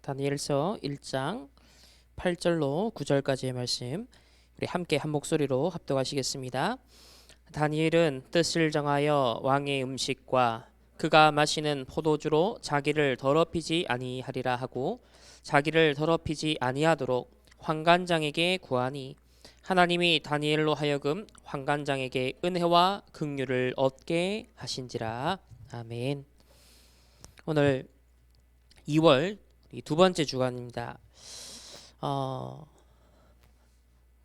다니엘서 1장 8절로 9절까지의 말씀 우리 함께 한 목소리로 합독하시겠습니다. 다니엘은 뜻을 정하여 왕의 음식과 그가 마시는 포도주로 자기를 더럽히지 아니하리라 하고 자기를 더럽히지 아니하도록 환관장에게 구하니 하나님이 다니엘로 하여금 환관장에게 은혜와 긍휼을 얻게 하신지라. 아멘. 오늘 2월 두 번째 주간입니다.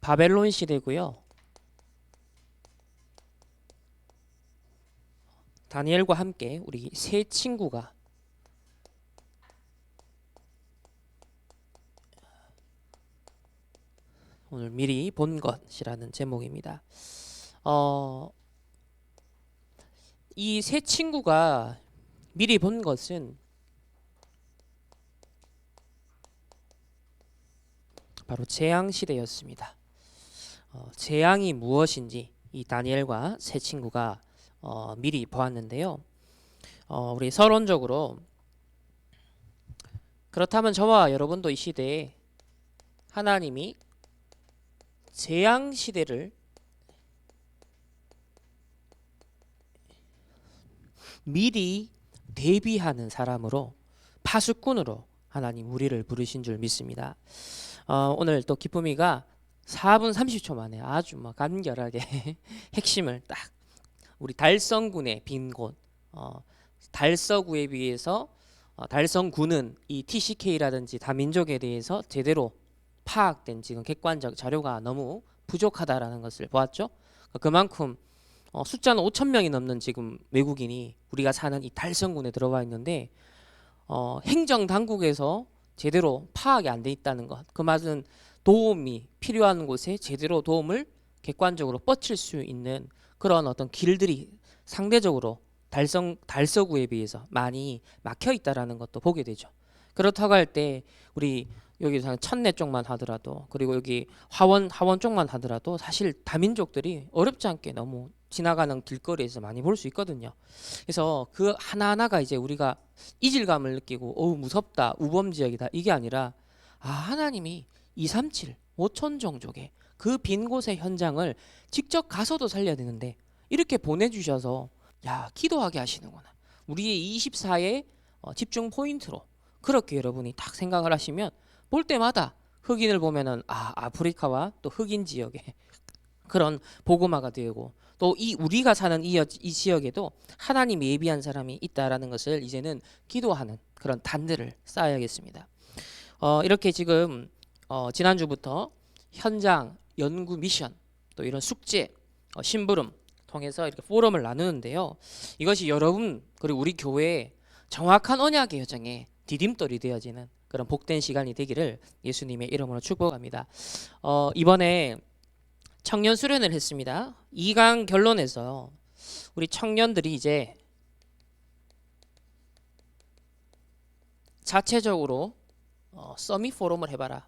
바벨론 시대고요. 다니엘과 함께 우리 세 친구가 오늘 미리 본 것이라는 제목입니다. 이 세 친구가 미리 본 것은 바로 재앙 시대였습니다. 재앙이 무엇인지 이 다니엘과 세 친구가 미리 보았는데요. 우리 서론적으로 그렇다면 저와 여러분도 이 시대에 하나님이 재앙 시대를 미리 대비하는 사람으로 파수꾼으로 하나님 우리를 부르신 줄 믿습니다. 오늘 또 기쁨이가 4분 30초 만에 아주 간결하게 핵심을 딱 우리 달성군의 빈 곳, 달서구에 비해서 달성군은 이 TCK라든지 다민족에 대해서 제대로 파악된 지금 객관적 자료가 너무 부족하다라는 것을 보았죠. 그만큼 숫자는 5,000명이 넘는 지금 외국인이 우리가 사는 이 달성군에 들어와 있는데 행정 당국에서 제대로 파악이 안 돼 있다는 것. 그 말은 도움이 필요한 곳에 제대로 도움을 객관적으로 뻗칠 수 있는 그런 어떤 길들이 상대적으로 달서구에 비해서 많이 막혀 있다라는 것도 보게 되죠. 그렇다고 할 때 우리 여기 천내 쪽만 하더라도 그리고 여기 하원 쪽만 하더라도 사실 다민족들이 어렵지 않게 너무 지나가는 길거리에서 많이 볼 수 있거든요. 그래서 그 하나하나가 이제 우리가 이질감을 느끼고 어우 무섭다 우범 지역이다 이게 아니라 하나님이 237 5천종족의 그 빈 곳의 현장을 직접 가서도 살려야 되는데 이렇게 보내주셔서 기도하게 하시는구나. 우리의 24의 집중 포인트로 그렇게 여러분이 딱 생각을 하시면 볼 때마다 흑인을 보면은 아프리카와 또 흑인 지역에 그런 복음화가 되고 또 이 우리가 사는 이 지역에도 하나님 예비한 사람이 있다라는 것을 이제는 기도하는 그런 단들을 쌓아야겠습니다. 이렇게 지금 지난주부터 현장 연구 미션 또 이런 숙제 심부름 통해서 이렇게 포럼을 나누는데요. 이것이 여러분 그리고 우리 교회의 정확한 언약의 여정에 디딤돌이 되어지는 그런 복된 시간이 되기를 예수님의 이름으로 축복합니다. 이번에 청년 수련을 했습니다. 2강 결론에서 우리 청년들이 이제 자체적으로 서밋 포럼을 해봐라.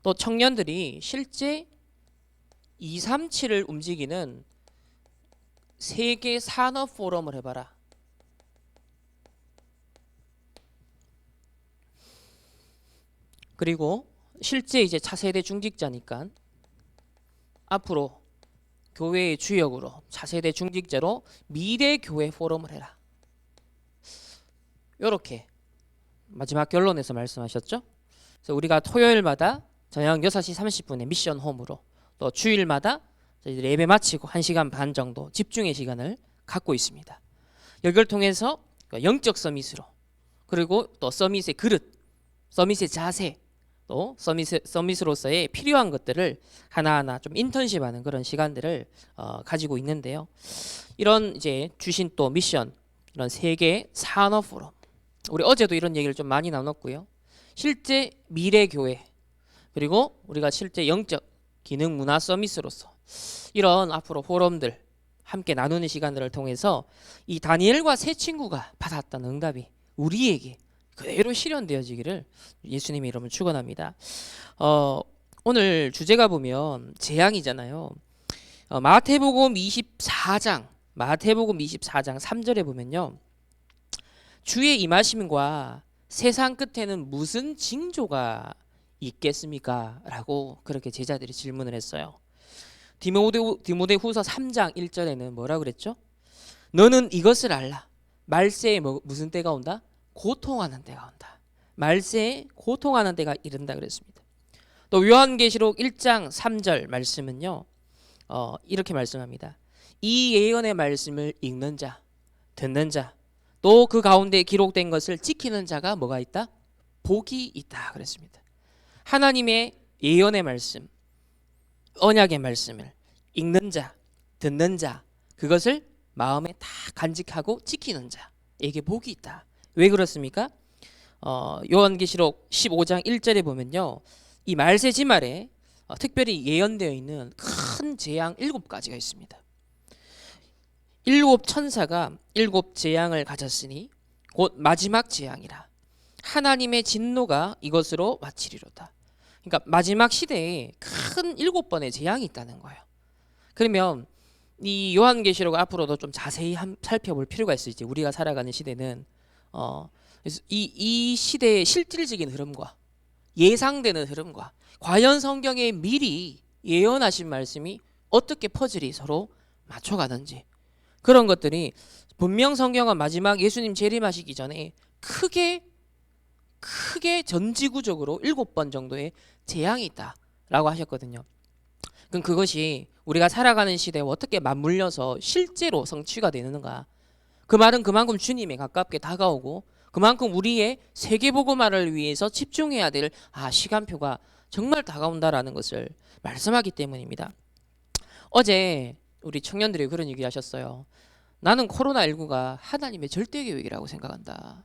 또 청년들이 실제 237을 움직이는 세계 산업 포럼을 해봐라. 그리고 실제 이제 차세대 중직자니까 앞으로 교회의 주역으로 차세대 중직자로 미래 교회 포럼을 해라. 이렇게 마지막 결론에서 말씀하셨죠. 그래서 우리가 토요일마다 저녁 6시 30분에 미션 홈으로 또 주일마다 예배 마치고 1시간 반 정도 집중의 시간을 갖고 있습니다. 여기를 통해서 영적 서밋으로 그리고 또 서밋의 그릇, 서밋의 자세 또 서밋으로서의 필요한 것들을 하나하나 좀 인턴십하는 그런 시간들을 가지고 있는데요. 이런 이제 주신 또 미션 이런 세계 산업 포럼 우리 어제도 이런 얘기를 좀 많이 나눴고요. 실제 미래 교회 그리고 우리가 실제 영적 기능 문화 서밋으로서 이런 앞으로 포럼들 함께 나누는 시간들을 통해서 이 다니엘과 세 친구가 받았던 응답이 우리에게 그대로 실현되어지기를 예수님의 이름으로 축원합니다. 오늘 주제가 보면 재앙이잖아요. 마태복음 24장 3절에 보면요. 주의 임하심과 세상 끝에는 무슨 징조가 있겠습니까? 라고 그렇게 제자들이 질문을 했어요. 디모데후서 3장 1절에는 뭐라 그랬죠? 너는 이것을 알라. 말세에 무슨 때가 온다? 고통하는 때가 온다. 말세에 고통하는 때가 이른다 그랬습니다. 또 요한계시록 1장 3절 말씀은요. 이렇게 말씀합니다. 이 예언의 말씀을 읽는 자, 듣는 자, 또 그 가운데 기록된 것을 지키는 자가 뭐가 있다? 복이 있다 그랬습니다. 하나님의 예언의 말씀, 언약의 말씀을 읽는 자, 듣는 자, 그것을 마음에 다 간직하고 지키는 자에게 복이 있다. 왜 그렇습니까? 요한계시록 15장 1절에 보면요, 이 말세 지말에 특별히 예언되어 있는 큰 재앙 7가지가 있습니다. 7 천사가 7 재앙을 가졌으니 곧 마지막 재앙이라. 하나님의 진노가 이것으로 마치리로다. 그러니까 마지막 시대에 큰 7번의 재앙이 있다는 거예요. 그러면 이 요한계시록 앞으로도 좀 자세히 살펴볼 필요가 있어요. 이제 우리가 살아가는 시대는 그래서 이 시대의 실질적인 흐름과 예상되는 흐름과 과연 성경에 미리 예언하신 말씀이 어떻게 퍼즐이 서로 맞춰가는지, 그런 것들이 분명 성경은 마지막 예수님 재림하시기 전에 크게 전지구적으로 7번 정도의 재앙이 있다라고 하셨거든요. 그럼 그것이 우리가 살아가는 시대에 어떻게 맞물려서 실제로 성취가 되는가? 그 말은 그만큼 주님에 가깝게 다가오고 그만큼 우리의 세계복음화를 위해서 집중해야 될 시간표가 정말 다가온다라는 것을 말씀하기 때문입니다. 어제 우리 청년들이 그런 얘기 하셨어요. 나는 코로나19가 하나님의 절대 계획이라고 생각한다.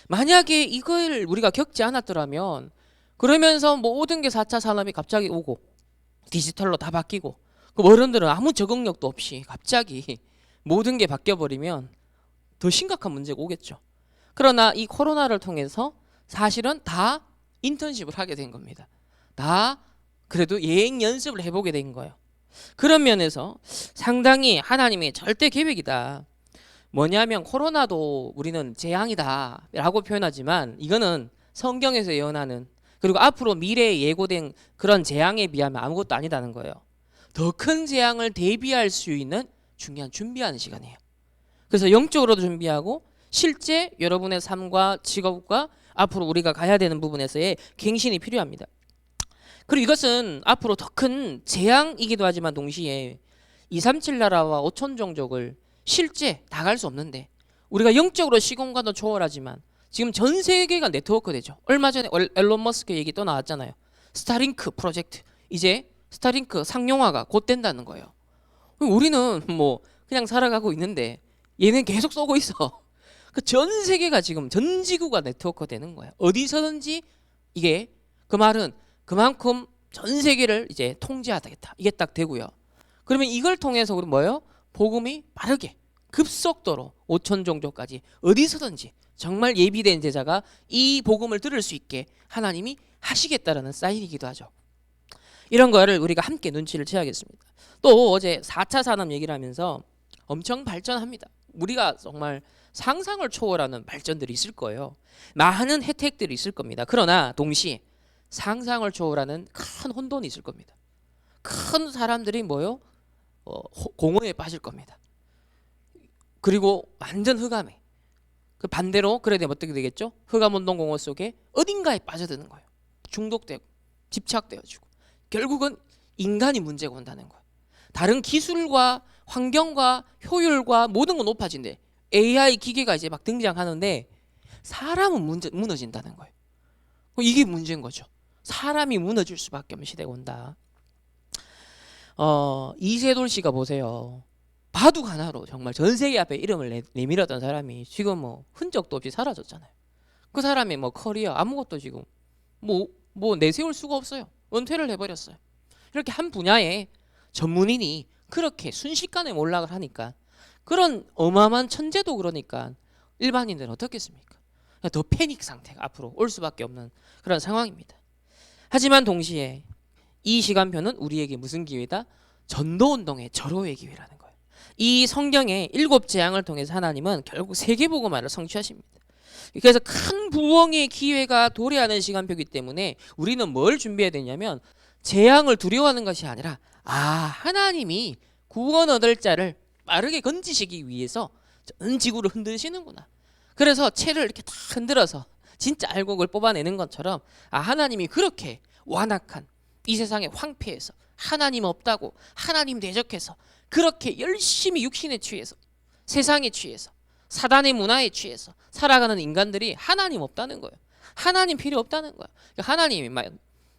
만약에 이걸 우리가 겪지 않았더라면, 그러면서 모든 게 4차 산업이 갑자기 오고 디지털로 다 바뀌고 그 어른들은 아무 적응력도 없이 갑자기 모든 게 바뀌어버리면 더 심각한 문제가 오겠죠. 그러나 이 코로나를 통해서 사실은 다 인턴십을 하게 된 겁니다. 다 그래도 예행 연습을 해보게 된 거예요. 그런 면에서 상당히 하나님의 절대 계획이다. 뭐냐면 코로나도 우리는 재앙이다 라고 표현하지만 이거는 성경에서 예언하는, 그리고 앞으로 미래에 예고된 그런 재앙에 비하면 아무것도 아니다는 거예요. 더 큰 재앙을 대비할 수 있는 중요한 준비하는 시간이에요. 그래서 영적으로도 준비하고 실제 여러분의 삶과 직업과 앞으로 우리가 가야 되는 부분에서의 갱신이 필요합니다. 그리고 이것은 앞으로 더 큰 재앙이기도 하지만 동시에 237 나라와 5천 종족을 실제 다 갈 수 없는데 우리가 영적으로 시공간도 초월하지만 지금 전 세계가 네트워크 되죠. 얼마 전에 앨런 머스크 얘기 또 나왔잖아요. 스타링크 프로젝트, 이제 스타링크 상용화가 곧 된다는 거예요. 우리는 뭐 그냥 살아가고 있는데 얘는 계속 쏘고 있어. 그 전 세계가 지금 전 지구가 네트워크 되는 거예요. 어디서든지. 이게 그 말은 그만큼 전 세계를 이제 통제하겠다, 이게 딱 되고요. 그러면 이걸 통해서 우리 뭐예요? 복음이 빠르게 급속도로 5천 종족까지 어디서든지 정말 예비된 제자가 이 복음을 들을 수 있게 하나님이 하시겠다라는 사인이기도 하죠. 이런 거를 우리가 함께 눈치를 채야겠습니다. 또 어제 4차 산업 얘기를 하면서 엄청 발전합니다. 우리가 정말 상상을 초월하는 발전들이 있을 거예요. 많은 혜택들이 있을 겁니다. 그러나 동시에 상상을 초월하는 큰 혼돈이 있을 겁니다. 큰 사람들이 뭐요? 공허에 빠질 겁니다. 그리고 완전 흑암에, 그 반대로 그래야 되면 어떻게 되겠죠? 흑암운동 공허 속에 어딘가에 빠져드는 거예요. 중독되고 집착되어지고 결국은 인간이 문제가 온다는 거예요. 다른 기술과 환경과 효율과 모든 건 높아진대. AI 기계가 이제 막 등장하는데 사람은 무너진다는 거예요. 이게 문제인 거죠. 사람이 무너질 수밖에 없는 시대가 온다. 이세돌 씨가 보세요. 바둑 하나로 정말 전 세계 앞에 이름을 내밀었던 사람이 지금 뭐 흔적도 없이 사라졌잖아요. 그 사람의 뭐 커리어 아무것도 지금 뭐 내세울 수가 없어요. 은퇴를 해버렸어요. 이렇게 한 분야에 전문인이 그렇게 순식간에 몰락을 하니까, 그런 어마어마한 천재도 그러니까 일반인들은 어떻겠습니까? 더 패닉 상태가 앞으로 올 수밖에 없는 그런 상황입니다. 하지만 동시에 이 시간표는 우리에게 무슨 기회다? 전도운동의 절호의 기회라는 거예요. 이 성경의 7 재앙을 통해서 하나님은 결국 세계복음화를 성취하십니다. 그래서 큰 부흥의 기회가 도래하는 시간표이기 때문에 우리는 뭘 준비해야 되냐면 재앙을 두려워하는 것이 아니라 하나님이 구원 얻을 자를 빠르게 건지시기 위해서 전 지구를 흔드시는구나. 그래서 채를 이렇게 다 흔들어서 진짜 알곡을 뽑아내는 것처럼 하나님이 그렇게 완악한 이 세상의 황폐해서 하나님 없다고 하나님 대적해서 그렇게 열심히 육신에 취해서 세상에 취해서 사단의 문화에 취해서 살아가는 인간들이 하나님 없다는 거예요. 하나님 필요 없다는 거예요. 그러니까 하나님이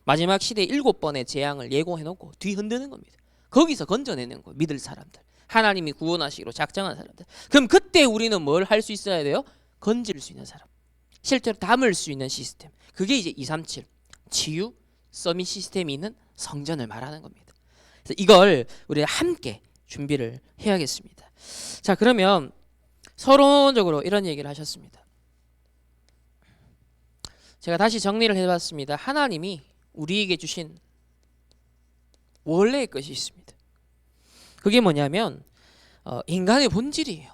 마지막 시대에 7번의 재앙을 예고해놓고 뒤 흔드는 겁니다. 거기서 건져내는 거예요. 믿을 사람들, 하나님이 구원하시기로 작정한 사람들. 그럼 그때 우리는 뭘 할 수 있어야 돼요? 건질 수 있는 사람, 실제로 담을 수 있는 시스템. 그게 이제 237 치유 서밋 시스템이 있는 성전을 말하는 겁니다. 그래서 이걸 우리가 함께 준비를 해야겠습니다. 자, 그러면 서론적으로 이런 얘기를 하셨습니다. 제가 다시 정리를 해봤습니다. 하나님이 우리에게 주신 원래의 것이 있습니다. 그게 뭐냐면 인간의 본질이에요.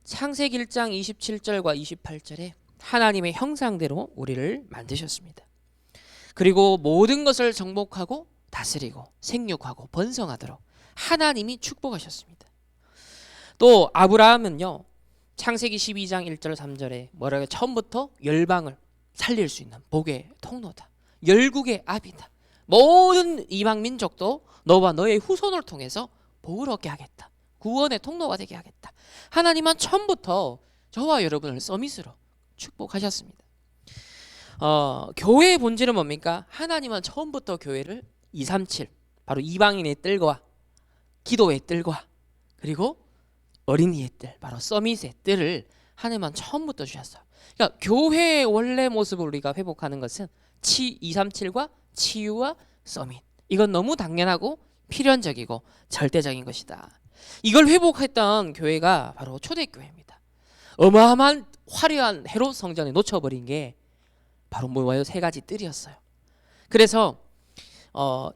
창세기 1장 27절과 28절에 하나님의 형상대로 우리를 만드셨습니다. 그리고 모든 것을 정복하고 다스리고 생육하고 번성하도록 하나님이 축복하셨습니다. 또 아브라함은요, 창세기 12장 1절 3절에 뭐라고 처음부터 열방을 살릴 수 있는 복의 통로다, 열국의 아비다, 모든 이방 민족도 너와 너의 후손을 통해서 복을 얻게 하겠다, 구원의 통로가 되게 하겠다. 하나님은 처음부터 저와 여러분을 서밋으로 축복하셨습니다. 교회의 본질은 뭡니까? 하나님은 처음부터 교회를 237 바로 이방인의 뜰과 기도의 뜰과 그리고 어린이의 뜰, 바로 서밋의 뜰을 하나님은 처음부터 주셨어요. 그러니까 교회의 원래 모습을 우리가 회복하는 것은 237과 치유와 서밋, 이건 너무 당연하고 필연적이고 절대적인 것이다. 이걸 회복했던 교회가 바로 초대교회입니다. 어마어마한 화려한 헤롯 성전에 놓쳐버린 게 바로 뭐예요? 3가지 뜰이었어요. 그래서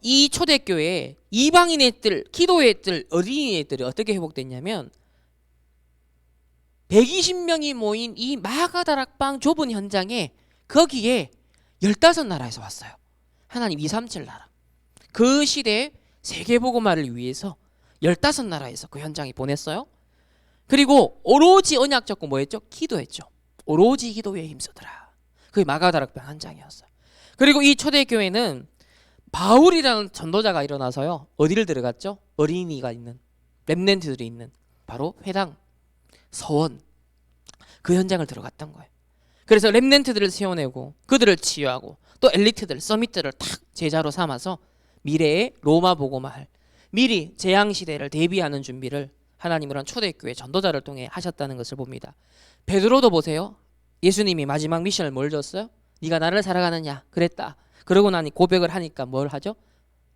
이 초대교회에 이방인의 뜰, 기도의 뜰, 어린이의 뜰이 어떻게 회복됐냐면 120명이 모인 이 마가다락방 좁은 현장에 거기에 15나라에서 왔어요. 하나님 237 나라. 그 시대에 세계복음화를 위해서 15나라에서 그 현장에 보냈어요. 그리고 오로지 언약 잡고 뭐 했죠? 기도했죠. 오로지 기도에 힘쓰더라. 그게 마가다락방 현장이었어요. 그리고 이 초대교회는 바울이라는 전도자가 일어나서요, 어디를 들어갔죠? 어린이가 있는, 렘넌트들이 있는 바로 회당, 서원, 그 현장을 들어갔던 거예요. 그래서 렘넌트들을 세워내고 그들을 치유하고 또 엘리트들, 서밋들을 탁 제자로 삼아서 미래의 로마 복음화할, 미리 재앙시대를 대비하는 준비를 하나님은 초대교회 전도자를 통해 하셨다는 것을 봅니다. 베드로도 보세요. 예수님이 마지막 미션을 뭘 줬어요? 네가 나를 사랑하느냐 그랬다. 그러고 나니 고백을 하니까 뭘 하죠?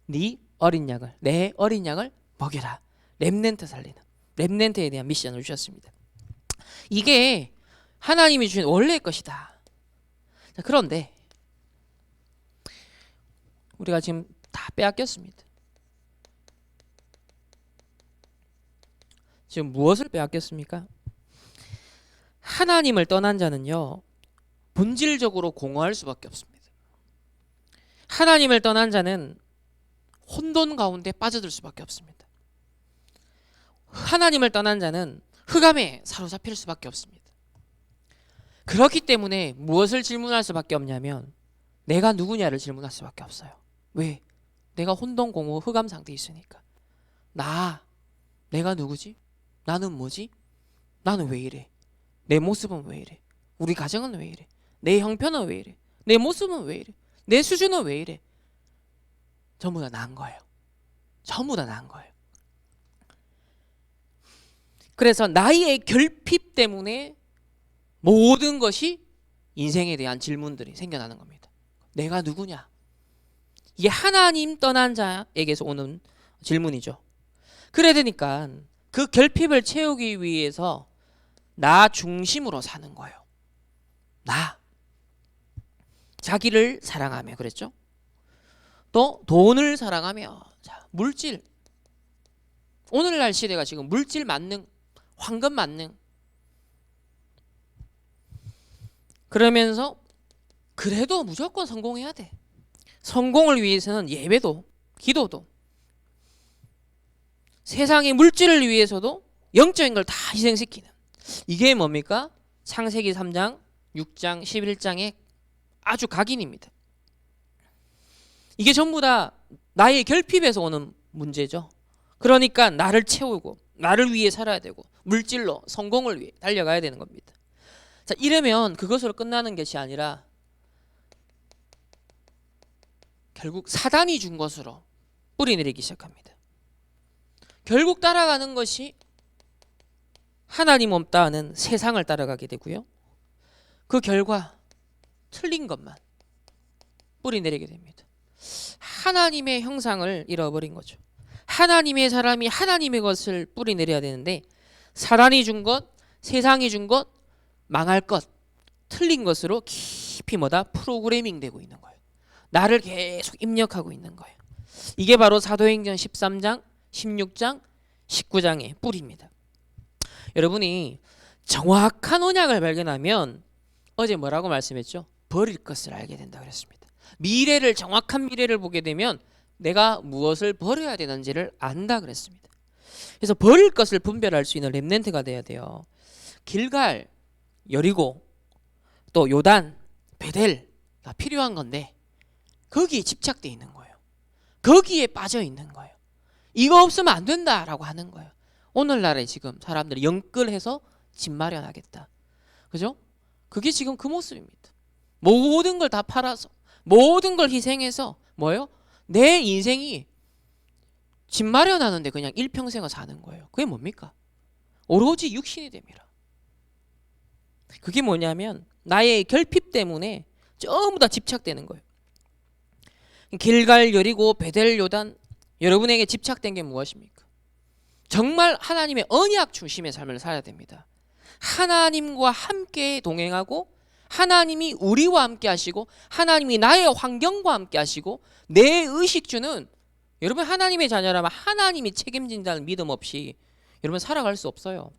네 어린 양을, 내 어린 양을 먹여라. 렘넌트 살리는, 렘넌트에 대한 미션을 주셨습니다. 이게 하나님이 주신 원래의 것이다. 자, 그런데 우리가 지금 다 빼앗겼습니다. 지금 무엇을 빼앗겼습니까? 하나님을 떠난 자는요, 본질적으로 공허할 수밖에 없습니다. 하나님을 떠난 자는 혼돈 가운데 빠져들 수밖에 없습니다. 하나님을 떠난 자는 흑암에 사로잡힐 수밖에 없습니다. 그렇기 때문에 무엇을 질문할 수밖에 없냐면 내가 누구냐를 질문할 수밖에 없어요. 왜? 내가 혼돈 공허 흑암 상태에 있으니까. 내가 누구지? 나는 뭐지? 나는 왜 이래? 내 모습은 왜 이래? 우리 가정은 왜 이래? 내 형편은 왜 이래? 내 모습은 왜 이래? 내 수준은 왜 이래? 전부 다 난 거예요. 전부 다 난 거예요. 그래서 나의 결핍 때문에 모든 것이 인생에 대한 질문들이 생겨나는 겁니다. 내가 누구냐? 이게 하나님 떠난 자에게서 오는 질문이죠. 그래야 되니까 그 결핍을 채우기 위해서 나 중심으로 사는 거예요. 자기를 사랑하며, 그랬죠? 또 돈을 사랑하며, 자, 물질. 오늘날 시대가 지금 물질 만능, 황금 만능, 그러면서 그래도 무조건 성공해야 돼. 성공을 위해서는 예배도 기도도 세상의 물질을 위해서도 영적인 걸 다 희생시키는, 이게 뭡니까? 창세기 3장, 6장, 11장의 아주 각인입니다. 이게 전부 다 나의 결핍에서 오는 문제죠. 그러니까 나를 채우고 나를 위해 살아야 되고 물질로 성공을 위해 달려가야 되는 겁니다. 자, 이러면 그것으로 끝나는 것이 아니라 결국 사단이 준 것으로 뿌리내리기 시작합니다. 결국 따라가는 것이 하나님 없다는 세상을 따라가게 되고요. 그 결과 틀린 것만 뿌리내리게 됩니다. 하나님의 형상을 잃어버린 거죠. 하나님의 사람이 하나님의 것을 뿌리내려야 되는데 사단이 준 것, 세상이 준 것, 망할 것, 틀린 것으로 깊이 뭐다? 프로그래밍 되고 있는 거예요. 나를 계속 입력하고 있는 거예요. 이게 바로 사도행전 13장, 16장, 19장의 뿌리입니다. 여러분이 정확한 언약을 발견하면 어제 뭐라고 말씀했죠? 버릴 것을 알게 된다 그랬습니다. 미래를, 정확한 미래를 보게 되면 내가 무엇을 버려야 되는지를 안다 그랬습니다. 그래서 버릴 것을 분별할 수 있는 렘넌트가 돼야 돼요. 길갈, 여리고, 또 요단, 베델가 필요한 건데 거기에 집착되어 있는 거예요. 거기에 빠져 있는 거예요. 이거 없으면 안 된다라고 하는 거예요. 오늘날에 지금 사람들이 영끌해서 집 마련하겠다. 그죠? 그게 지금 그 모습입니다. 모든 걸 다 팔아서, 모든 걸 희생해서 뭐예요? 내 인생이 집 마련하는데 그냥 일평생을 사는 거예요. 그게 뭡니까? 오로지 육신이 됩니다. 그게 뭐냐면 나의 결핍 때문에 전부 다 집착되는 거예요. 길갈, 여리고, 베델, 요단, 여러분에게 집착된 게 무엇입니까? 정말 하나님의 언약 중심의 삶을 살아야 됩니다. 하나님과 함께 동행하고 하나님이 우리와 함께 하시고 하나님이 나의 환경과 함께 하시고 내 의식주는, 여러분 하나님의 자녀라면 하나님이 책임진다는 믿음 없이 여러분 살아갈 수 없어요.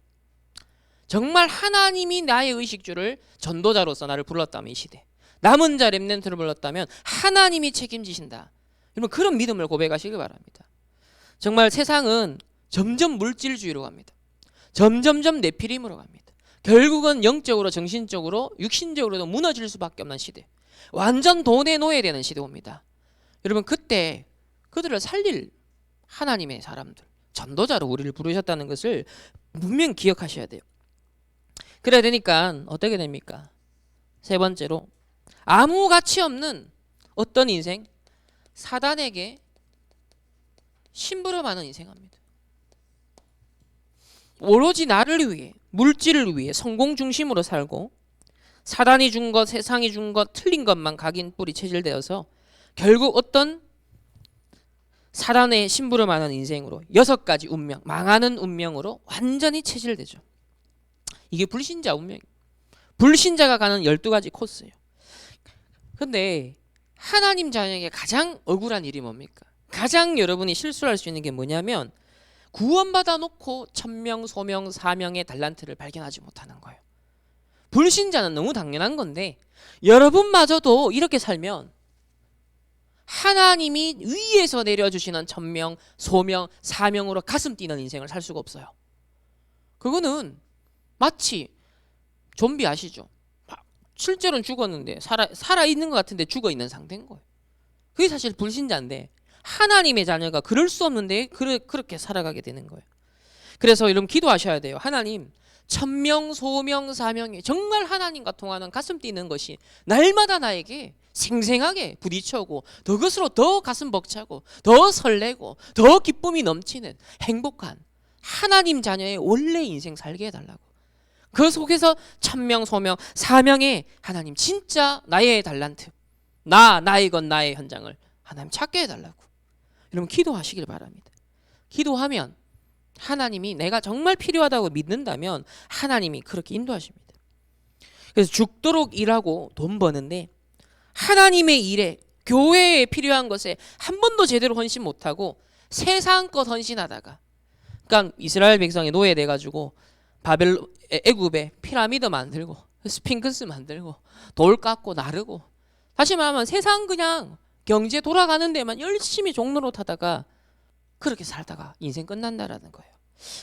정말 하나님이 나의 의식주를 전도자로서 나를 불렀다면, 이 시대 남은 자 렘넌트를 불렀다면 하나님이 책임지신다. 여러분 그런 믿음을 고백하시기 바랍니다. 정말 세상은 점점 물질주의로 갑니다. 점점점 네피림으로 갑니다. 결국은 영적으로, 정신적으로, 육신적으로도 무너질 수밖에 없는 시대, 완전 돈의 노예되는 시대 옵니다. 여러분 그때 그들을 살릴 하나님의 사람들, 전도자로 우리를 부르셨다는 것을 분명히 기억하셔야 돼요. 그래야 되니까 어떻게 됩니까? 세 번째로, 아무 가치 없는 어떤 인생, 사단에게 심부름하는 인생합니다. 오로지 나를 위해, 물질을 위해 성공 중심으로 살고 사단이 준 것, 세상이 준 것, 틀린 것만 각인 뿌리 체질되어서 결국 어떤 사단의 심부름하는 인생으로 6가지 운명, 망하는 운명으로 완전히 체질되죠. 이게 불신자 운명이에요. 불신자가 가는 12가지 코스예요. 근데 하나님 자녀에게 가장 억울한 일이 뭡니까? 가장 여러분이 실수할 수 있는 게 뭐냐면 구원받아 놓고 천명, 소명, 사명의 달란트를 발견하지 못하는 거예요. 불신자는 너무 당연한 건데 여러분마저도 이렇게 살면 하나님이 위에서 내려주시는 천명, 소명, 사명으로 가슴 뛰는 인생을 살 수가 없어요. 그거는 마치 좀비 아시죠? 실제로는 죽었는데 살아있는 것 같은데 죽어있는 상태인 거예요. 그게 사실 불신자인데 하나님의 자녀가 그럴 수 없는데 그렇게 살아가게 되는 거예요. 그래서 여러분 기도하셔야 돼요. 하나님, 천명, 소명, 사명이 정말 하나님과 통하는 가슴 뛰는 것이 날마다 나에게 생생하게 부딪혀오고 그것으로 더 가슴 벅차고 더 설레고 더 기쁨이 넘치는 행복한 하나님 자녀의 원래 인생 살게 해달라고. 그 속에서 천명, 소명, 사명의 하나님 진짜 나의 달란트, 나의 것, 나의 현장을 하나님 찾게 해달라고. 여러분 기도하시길 바랍니다. 기도하면 하나님이 내가 정말 필요하다고 믿는다면 하나님이 그렇게 인도하십니다. 그래서 죽도록 일하고 돈 버는데 하나님의 일에, 교회에 필요한 것에 한 번도 제대로 헌신 못하고 세상껏 헌신하다가, 그러니까 이스라엘 백성이 노예돼가지고 애굽에 피라미드 만들고 스핑크스 만들고 돌 깎고 나르고, 다시 말하면 세상 그냥 경제 돌아가는 데만 열심히 종로로 타다가 그렇게 살다가 인생 끝난다라는 거예요.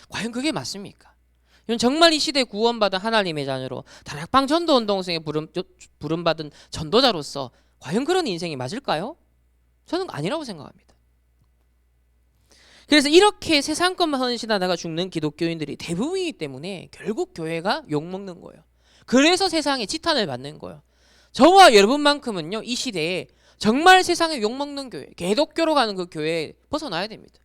과연 그게 맞습니까? 이건 정말 이 시대에 구원받은 하나님의 자녀로 다락방 전도운동성에 부름받은 전도자로서 과연 그런 인생이 맞을까요? 저는 아니라고 생각합니다. 그래서 이렇게 세상 것만 헌신하다가 죽는 기독교인들이 대부분이기 때문에 결국 교회가 욕먹는 거예요. 그래서 세상에 지탄을 받는 거예요. 저와 여러분만큼은요, 이 시대에 정말 세상에 욕먹는 교회, 개독교로 가는 그 교회에 벗어나야 됩니다.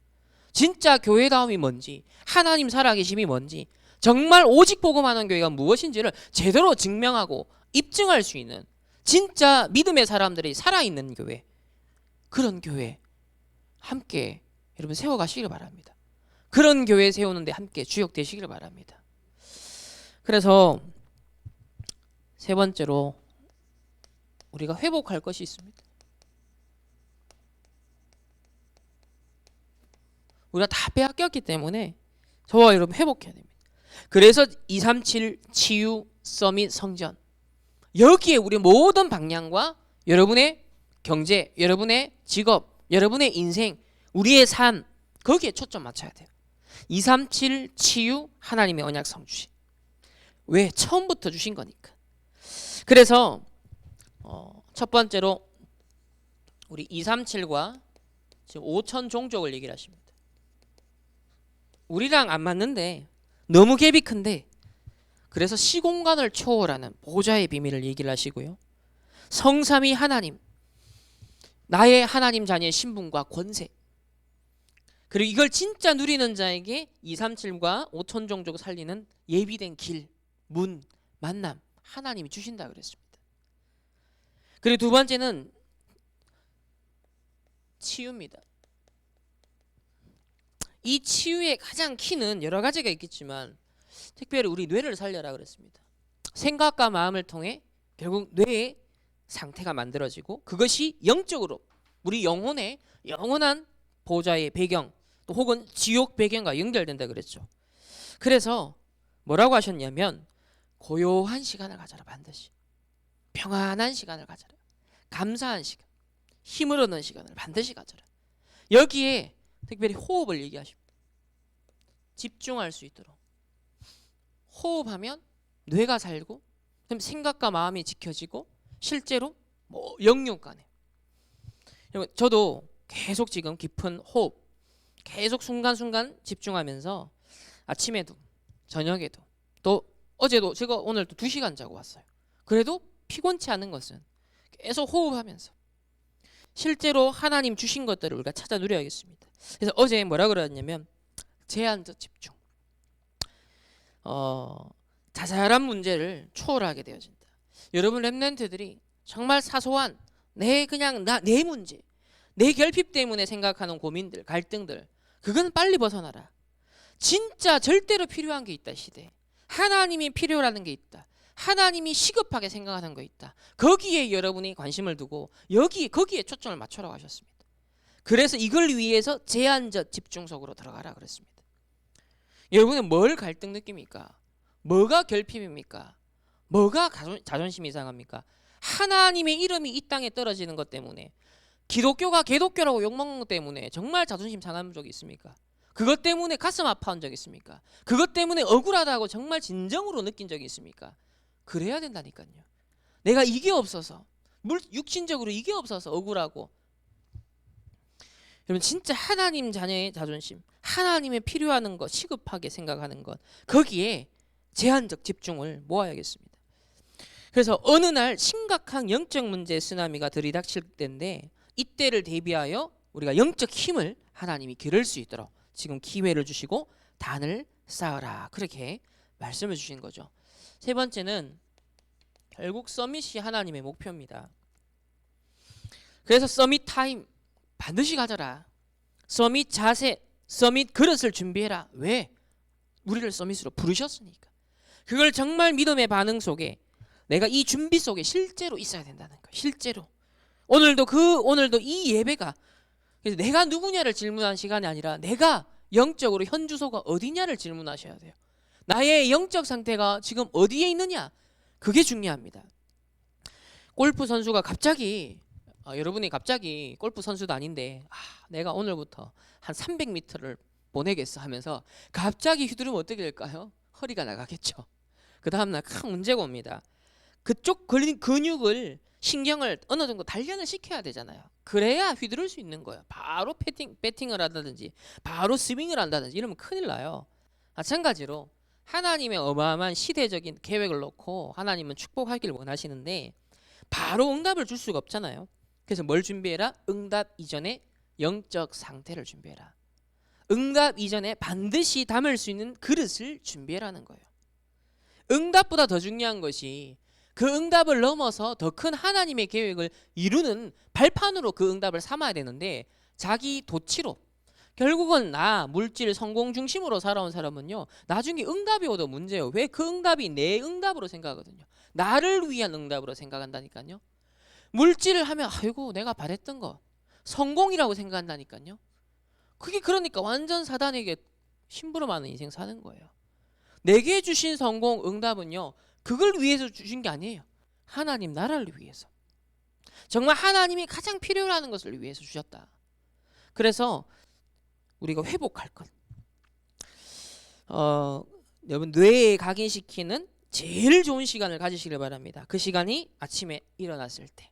진짜 교회다움이 뭔지, 하나님 살아계심이 뭔지, 정말 오직 복음하는 교회가 무엇인지를 제대로 증명하고 입증할 수 있는 진짜 믿음의 사람들이 살아있는 교회, 그런 교회 함께 여러분 세워가시길 바랍니다. 그런 교회 세우는데 함께 주역되시길 바랍니다. 그래서 세 번째로 우리가 회복할 것이 있습니다. 우리가 다 빼앗겼기 때문에 저와 여러분 회복해야 됩니다. 그래서 237 치유 서밋 성전, 여기에 우리 모든 방향과 여러분의 경제, 여러분의 직업, 여러분의 인생, 우리의 삶, 거기에 초점 맞춰야 돼요. 237 치유, 하나님의 언약 성주신. 왜? 처음부터 주신 거니까. 그래서 첫 번째로 우리 237과 지금 5천 종족을 얘기를 하십니다. 우리랑 안 맞는데 너무 갭이 큰데, 그래서 시공간을 초월하는 보좌의 비밀을 얘기를 하시고요. 성삼위 하나님, 나의 하나님 자녀의 신분과 권세, 그리고 이걸 진짜 누리는 자에게 237과 5천 종족을 살리는 예비된 길, 문, 만남, 하나님이 주신다 그랬습니다. 그리고 두 번째는 치유입니다. 이 치유의 가장 키는 여러 가지가 있겠지만 특별히 우리 뇌를 살려라 그랬습니다. 생각과 마음을 통해 결국 뇌의 상태가 만들어지고 그것이 영적으로 우리 영혼의 영원한 보좌의 배경, 또 혹은 지옥 배경과 연결된다 그랬죠. 그래서 뭐라고 하셨냐면 고요한 시간을 가져라. 반드시 평안한 시간을 가져라. 감사한 시간, 힘을 얻는 시간을 반드시 가져라. 여기에 특별히 호흡을 얘기하십니다. 집중할 수 있도록 호흡하면 뇌가 살고, 그럼 생각과 마음이 지켜지고 실제로 영육 간에, 저도 계속 지금 깊은 호흡 계속 순간순간 집중하면서 아침에도 저녁에도 또 어제도 제가 오늘 또 2시간 자고 왔어요. 그래도 피곤치 않은 것은 계속 호흡하면서 실제로 하나님 주신 것들을 우리가 찾아 누려야겠습니다. 그래서 어제 뭐라 그랬냐면 제한적 집중, 자잘한 문제를 초월하게 되어진다. 여러분 렘넌트들이 정말 사소한 내 문제, 내 결핍 때문에 생각하는 고민들, 갈등들, 그건 빨리 벗어나라. 진짜 절대로 필요한 게 있다. 시대에 하나님이 필요라는 게 있다. 하나님이 시급하게 생각하는 거 있다. 거기에 여러분이 관심을 두고 거기에 초점을 맞추라고 하셨습니다. 그래서 이걸 위해서 제한적 집중 속으로 들어가라 그랬습니다. 여러분은 뭘 갈등 느낍니까? 뭐가 결핍입니까? 뭐가 자존심이 이상합니까? 하나님의 이름이 이 땅에 떨어지는 것 때문에, 기독교가 개독교라고 욕먹는 것 때문에 정말 자존심 상한 적이 있습니까? 그것 때문에 가슴 아파한 적이 있습니까? 그것 때문에 억울하다고 정말 진정으로 느낀 적이 있습니까? 그래야 된다니까요. 내가 이게 없어서, 육신적으로 이게 없어서 억울하고, 여러분 진짜 하나님 자녀의 자존심, 하나님의 필요한 것, 시급하게 생각하는 것, 거기에 제한적 집중을 모아야겠습니다. 그래서 어느 날 심각한 영적 문제의 쓰나미가 들이닥칠 때인데, 이때를 대비하여 우리가 영적 힘을 하나님이 기를 수 있도록 지금 기회를 주시고 단을 쌓으라, 그렇게 말씀을 주신 거죠. 세 번째는 결국 서밋이 하나님의 목표입니다. 그래서 서밋 타임 반드시 가져라. 서밋 자세, 서밋 그릇을 준비해라. 왜? 우리를 서밋으로 부르셨으니까. 그걸 정말 믿음의 반응 속에, 내가 이 준비 속에 실제로 있어야 된다는 거예요. 실제로 오늘도 이 예배가, 그래서 내가 누구냐를 질문하는 시간이 아니라 내가 영적으로 현주소가 어디냐를 질문하셔야 돼요. 나의 영적 상태가 지금 어디에 있느냐, 그게 중요합니다. 골프 선수가 갑자기 여러분이 갑자기 골프 선수도 아닌데 내가 오늘부터 한 300m를 보내겠어 하면서 갑자기 휘두르면 어떻게 될까요? 허리가 나가겠죠. 그 다음날 큰 문제가 옵니다. 그쪽 걸린 근육을 신경을 어느 정도 단련을 시켜야 되잖아요. 그래야 휘두를 수 있는 거예요. 바로 배팅을 한다든지 바로 스윙을 한다든지 이러면 큰일 나요. 마찬가지로 하나님의 어마어마한 시대적인 계획을 놓고 하나님은 축복하기를 원하시는데 바로 응답을 줄 수가 없잖아요. 그래서 뭘 준비해라? 응답 이전에 영적 상태를 준비해라. 응답 이전에 반드시 담을 수 있는 그릇을 준비해라는 거예요. 응답보다 더 중요한 것이 그 응답을 넘어서 더 큰 하나님의 계획을 이루는 발판으로 그 응답을 삼아야 되는데 자기 도치로 결국은 나 물질 성공 중심으로 살아온 사람은요 나중에 응답이 오도 문제예요. 왜? 그 응답이 내 응답으로 생각하거든요. 나를 위한 응답으로 생각한다니까요. 물질을 하면 아이고 내가 바랬던 거 성공이라고 생각한다니까요. 그게 그러니까 완전 사단에게 심부름하는 인생 사는 거예요. 내게 주신 성공 응답은요 그걸 위해서 주신 게 아니에요. 하나님 나라를 위해서 정말 하나님이 가장 필요로 하는 것을 위해서 주셨다. 그래서 우리가 회복할 것 여러분 뇌에 각인시키는 제일 좋은 시간을 가지시길 바랍니다. 그 시간이 아침에 일어났을 때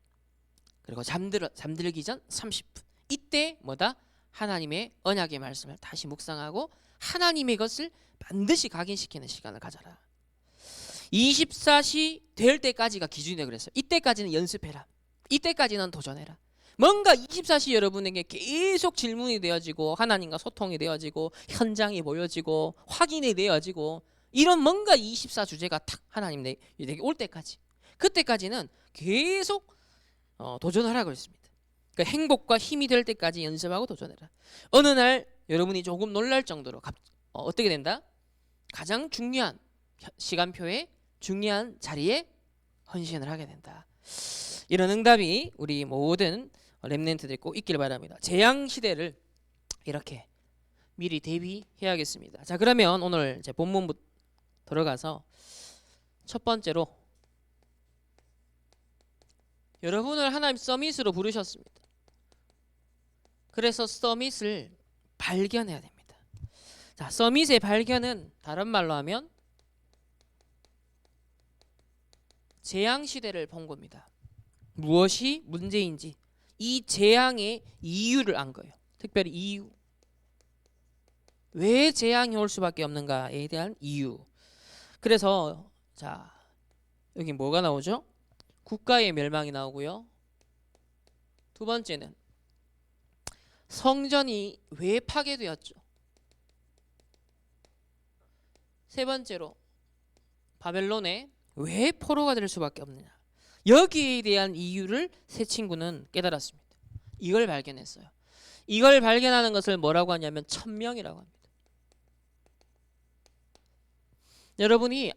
그리고 잠들기 전 30분 이때 뭐다? 하나님의 언약의 말씀을 다시 묵상하고 하나님의 것을 반드시 각인시키는 시간을 가져라. 24시 될 때까지가 기준이라 그랬어요. 이때까지는 연습해라. 이때까지는 도전해라. 뭔가 24시 여러분에게 계속 질문이 되어지고 하나님과 소통이 되어지고 현장이 보여지고 확인이 되어지고 이런 뭔가 24 주제가 탁 하나님 내게 올 때까지 그때까지는 계속 도전하라고 했습니다. 그러니까 행복과 힘이 될 때까지 연습하고 도전해라. 어느 날 여러분이 조금 놀랄 정도로 어떻게 된다? 가장 중요한 시간표에 중요한 자리에 헌신을 하게 된다. 이런 응답이 우리 모든 렘넌트들 꼭 있길 바랍니다. 재앙 시대를 이렇게 미리 대비해야겠습니다. 자, 그러면 오늘 이제 본문부터 들어가서 첫 번째로 여러분을 하나님 서밋으로 부르셨습니다. 그래서 서밋을 발견해야 됩니다. 자, 서밋의 발견은 다른 말로 하면 재앙 시대를 본 겁니다. 무엇이 문제인지 이 재앙의 이유를 안 거예요. 특별히 이유. 왜 재앙이 올 수밖에 없는가에 대한 이유. 그래서 자 여기 뭐가 나오죠? 국가의 멸망이 나오고요. 두 번째는 성전이 왜 파괴되었죠? 세 번째로 바벨론에 왜 포로가 될 수밖에 없느냐. 여기에 대한 이유를 세 친구는 깨달았습니다. 이걸 발견했어요. 이걸 발견하는 것을 뭐라고 하냐면 천명이라고 합니다. 여러분이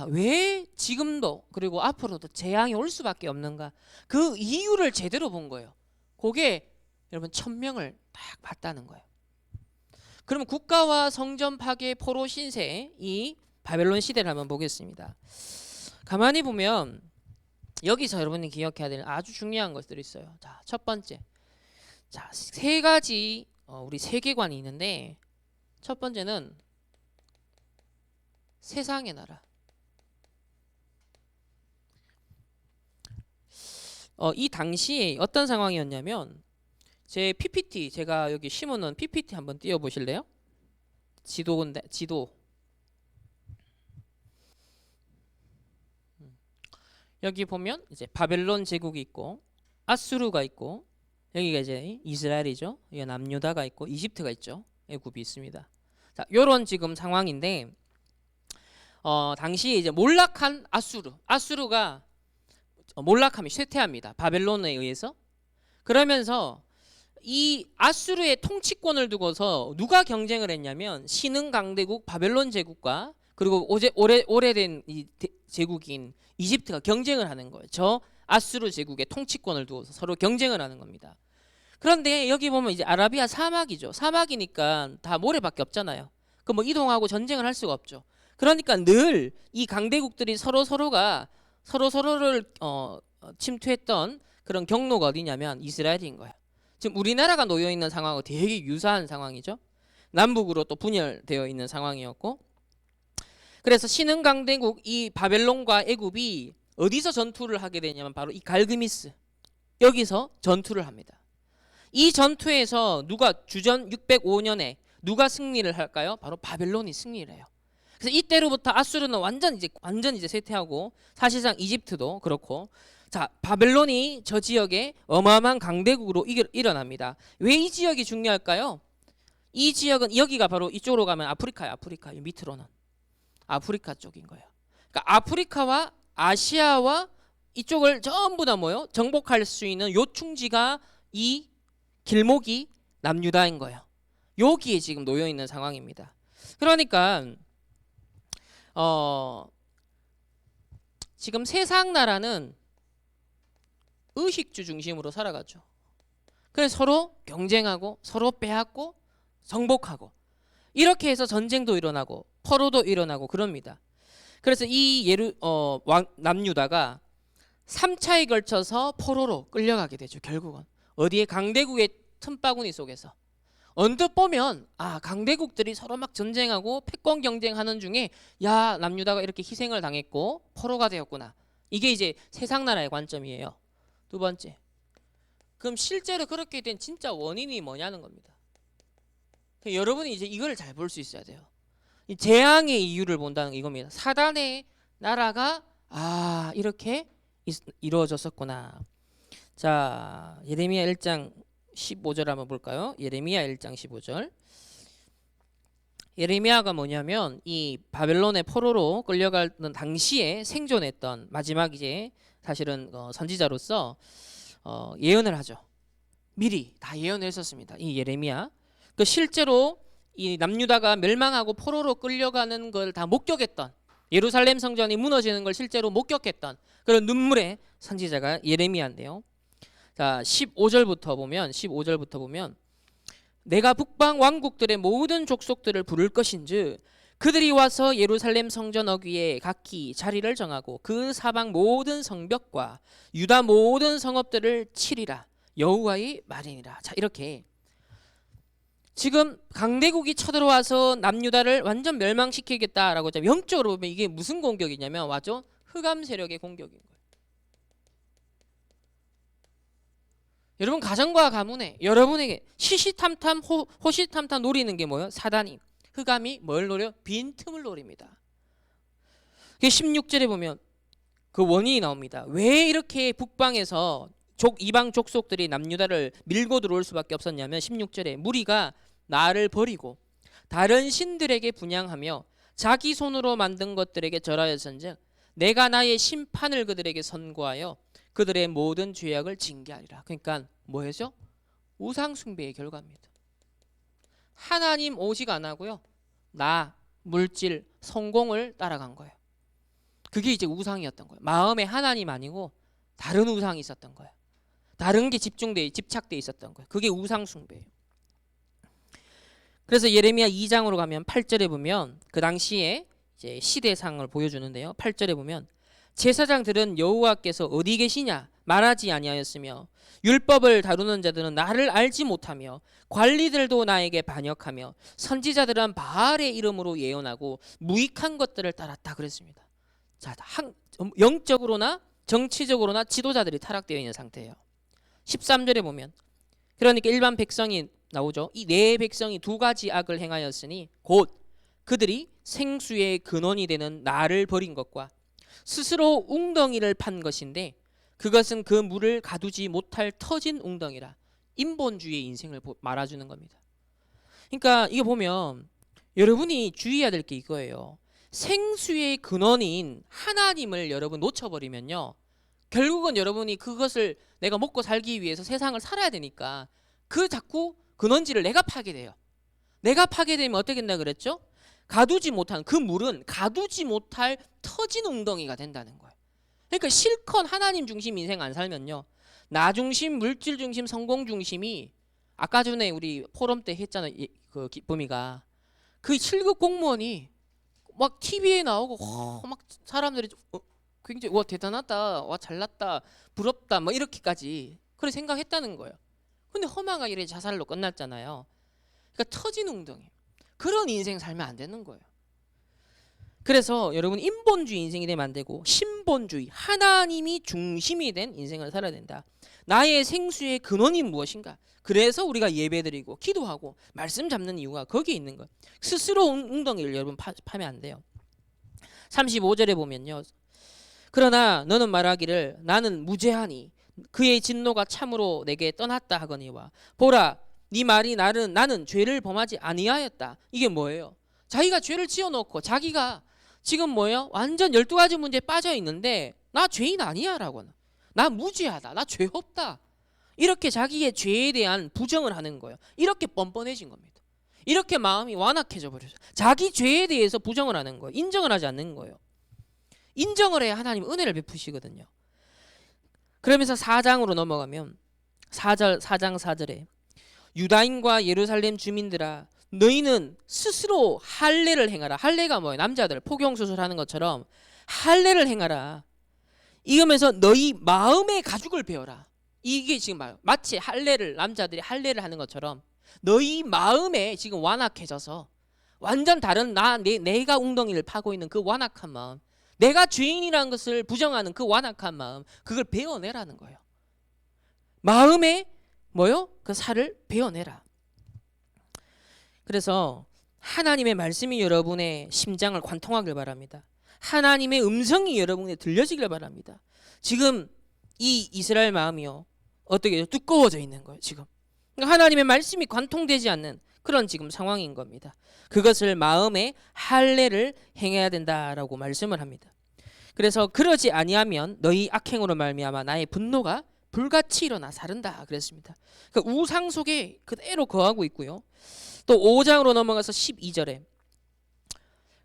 왜 지금도 그리고 앞으로도 재앙이 올 수밖에 없는가 그 이유를 제대로 본 거예요. 그게 여러분 천명을 딱 봤다는 거예요. 그럼 국가와 성전 파괴 포로 신세 이 바벨론 시대를 한번 보겠습니다. 가만히 보면 여기서 여러분이 기억해야 될 아주 중요한 것들이 있어요. 자, 첫 번째. 자, 세 가지 우리 세계관이 있는데 첫 번째는 세상의 나라. 이 당시에 어떤 상황이었냐면 제 PPT 제가 여기 심어놓은 PPT 한번 띄워 보실래요? 지도인데 지도. 여기 보면 이제 바벨론 제국이 있고 아수르가 있고 여기가 이제 이스라엘이죠. 여기 남유다가 있고 이집트가 있죠. 애굽이 있습니다. 자, 요런 지금 상황인데 당시에 이제 몰락한 아수르가 몰락하면 쇠퇴합니다. 바벨론에 의해서. 그러면서 이 아수르의 통치권을 두고서 누가 경쟁을 했냐면 신흥 강대국 바벨론 제국과 그리고 오래된 이 제국인 이집트가 경쟁을 하는 거예요. 저 아수르 제국의 통치권을 두고서 서로 경쟁을 하는 겁니다. 그런데 여기 보면 이제 아라비아 사막이죠. 사막이니까 다 모래밖에 없잖아요. 그 뭐 이동하고 전쟁을 할 수가 없죠. 그러니까 늘 이 강대국들이 서로가 서로 서로를 침투했던 그런 경로가 어디냐면 이스라엘인 거예요. 지금 우리나라가 놓여 있는 상황하고 되게 유사한 상황이죠. 남북으로 또 분열되어 있는 상황이었고, 그래서 신흥강대국 이 바벨론과 애굽이 어디서 전투를 하게 되냐면 바로 이 갈그미스, 여기서 전투를 합니다. 이 전투에서 누가 주전 605년에 누가 승리를 할까요? 바로 바벨론이 승리를 해요. 그래서 이때로부터 아수르는 완전 이제 쇠퇴하고, 사실상 이집트도 그렇고, 자, 바벨론이 저 지역에 어마어마한 강대국으로 일어납니다. 왜 이 지역이 중요할까요? 이 지역은, 여기가 바로 이쪽으로 가면 아프리카예요. 아프리카 이 밑으로는 아프리카 쪽인 거예요. 그러니까 아프리카와 아시아와 이쪽을 전부 다 뭐요? 정복할 수 있는 요충지가 이 길목이 남유다인 거예요. 여기에 지금 놓여 있는 상황입니다. 그러니까 지금 세상 나라는 의식주 중심으로 살아가죠. 그래서 서로 경쟁하고 서로 빼앗고 정복하고, 이렇게 해서 전쟁도 일어나고 포로도 일어나고 그럽니다. 그래서 이 남유다가 3차에 걸쳐서 포로로 끌려가게 되죠. 결국은 어디에? 강대국의 틈바구니 속에서. 언뜻 보면 강대국들이 서로 막 전쟁하고 패권 경쟁하는 중에 야, 남유다가 이렇게 희생을 당했고 포로가 되었구나. 이게 이제 세상 나라의 관점이에요. 두 번째, 그럼 실제로 그렇게 된 진짜 원인이 뭐냐는 겁니다. 여러분이 이제 이걸 잘 볼 수 있어야 돼요. 이 재앙의 이유를 본다는 이겁니다. 사단의 나라가 이렇게 이루어졌었구나. 자, 예레미야 1장 15절 한번 볼까요? 예레미야 1장 15절. 예레미야가 뭐냐면 이 바벨론의 포로로 끌려가는 당시에 생존했던 마지막 이제 사실은 선지자로서 예언을 하죠. 미리 다 예언을 했었습니다. 이 예레미야. 그 실제로 이 남유다가 멸망하고 포로로 끌려가는 걸 다 목격했던, 예루살렘 성전이 무너지는 걸 실제로 목격했던 그런 눈물의 선지자가 예레미야인데요. 자, 15절부터 보면 내가 북방 왕국들의 모든 족속들을 부를 것인즉 그들이 와서 예루살렘 성전 어귀에 각기 자리를 정하고 그 사방 모든 성벽과 유다 모든 성읍들을 치리라. 여호와의 말이니라. 자, 이렇게 지금 강대국이 쳐들어와서 남유다를 완전 멸망시키겠다라고 하자면, 영적으로 보면 이게 무슨 공격이냐면 맞죠? 흑암 세력의 공격인 거예요. 여러분 가정과 가문에 여러분에게 시시탐탐 호시탐탐 노리는 게 뭐예요? 사단이, 흑암이 뭘 노려? 빈틈을 노립니다. 16절에 보면 그 원인이 나옵니다. 왜 이렇게 북방에서 이방 족속들이 남유다를 밀고 들어올 수밖에 없었냐면 16절에 무리가 나를 버리고 다른 신들에게 분향하며 자기 손으로 만든 것들에게 절하였은즉 내가 나의 심판을 그들에게 선고하여 그들의 모든 죄악을 징계하리라. 그러니까 뭐예요? 우상 숭배의 결과입니다. 하나님 오직 안 하고요, 나, 물질, 성공을 따라간 거예요. 그게 이제 우상이었던 거예요. 마음에 하나님 아니고 다른 우상이 있었던 거예요. 다른 게 집착돼 있었던 거예요. 그게 우상 숭배예요. 그래서 예레미야 2장으로 가면 8절에 보면 그 당시에 이제 시대상을 보여주는데요. 8절에 보면 제사장들은 여호와께서 어디 계시냐 말하지 아니하였으며 율법을 다루는 자들은 나를 알지 못하며 관리들도 나에게 반역하며 선지자들은 바알의 이름으로 예언하고 무익한 것들을 따랐다 그랬습니다. 자, 영적으로나 정치적으로나 지도자들이 타락되어 있는 상태예요. 13절에 보면 그러니까 일반 백성이 나오죠. 이 네 백성이 두 가지 악을 행하였으니 곧 그들이 생수의 근원이 되는 나를 버린 것과 스스로 웅덩이를 판 것인데 그것은 그 물을 가두지 못할 터진 웅덩이라. 인본주의의 인생을 말아주는 겁니다. 그러니까 이거 보면 여러분이 주의해야 될 게 이거예요. 생수의 근원인 하나님을 여러분 놓쳐버리면요, 결국은 여러분이 그것을 내가 먹고 살기 위해서 세상을 살아야 되니까 그 자꾸 근원지를 내가 파게 돼요. 내가 파게 되면 어떻게 된다 그랬죠? 가두지 못한 그 물은 가두지 못할 터진 웅덩이가 된다는 거예요. 그러니까 실컷 하나님 중심 인생 안 살면요, 나 중심, 물질 중심, 성공 중심이 아까 전에 우리 포럼 때 했잖아요. 그 기쁨이가 그 7급 공무원이 막 TV에 나오고 막 사람들이 굉장히 와 대단하다, 와 잘났다, 부럽다, 뭐 이렇게까지 그렇게 생각했다는 거예요. 근데 허망하게 자살로 끝났잖아요. 그러니까 터진 웅덩이. 그런 인생 살면 안 되는 거예요. 그래서 여러분 인본주의 인생이 되면 안 되고 신본주의, 하나님이 중심이 된 인생을 살아야 된다. 나의 생수의 근원이 무엇인가? 그래서 우리가 예배드리고 기도하고 말씀 잡는 이유가 거기에 있는 거예요. 스스로 웅덩이를 여러분 파면 안 돼요. 35절에 보면요. 그러나 너는 말하기를 나는 무죄하니 그의 진노가 참으로 내게 떠났다 하거니와 보라 네 말이 나는 죄를 범하지 아니하였다. 이게 뭐예요? 자기가 죄를 지어놓고 자기가 지금 뭐예요? 완전 12가지 문제에 빠져 있는데 나 죄인 아니야 라고, 나 무죄하다, 나 죄 없다, 이렇게 자기의 죄에 대한 부정을 하는 거예요. 이렇게 뻔뻔해진 겁니다. 이렇게 마음이 완악해져 버렸어요. 자기 죄에 대해서 부정을 하는 거예요. 인정을 하지 않는 거예요. 인정을 해야 하나님 은혜를 베푸시거든요. 그러면서 4장으로 넘어가면 4장 4절에 유다인과 예루살렘 주민들아 너희는 스스로 할례를 행하라. 할례가 뭐예요? 남자들 포경수술하는 것처럼 할례를 행하라. 이러면서 너희 마음의 가죽을 베어라. 이게 지금 마치 할례를, 남자들이 할례를 하는 것처럼 너희 마음에 지금 완악해져서 완전 다른 내가 웅덩이를 파고 있는 그 완악한 마음, 내가 죄인이라는 것을 부정하는 그 완악한 마음, 그걸 베어내라는 거예요. 마음에 뭐요? 그 살을 베어내라. 그래서 하나님의 말씀이 여러분의 심장을 관통하길 바랍니다. 하나님의 음성이 여러분에 들려지길 바랍니다. 지금 이 이스라엘 마음이요, 어떻게 두꺼워져 있는 거예요. 지금 하나님의 말씀이 관통되지 않는 그런 지금 상황인 겁니다. 그것을 마음에 할례를 행해야 된다라고 말씀을 합니다. 그래서 그러지 아니하면 너희 악행으로 말미암아 나의 분노가 불같이 일어나 사른다 그랬습니다. 그러니까 우상 속에 그대로 거하고 있고요. 또 5장으로 넘어가서 12절에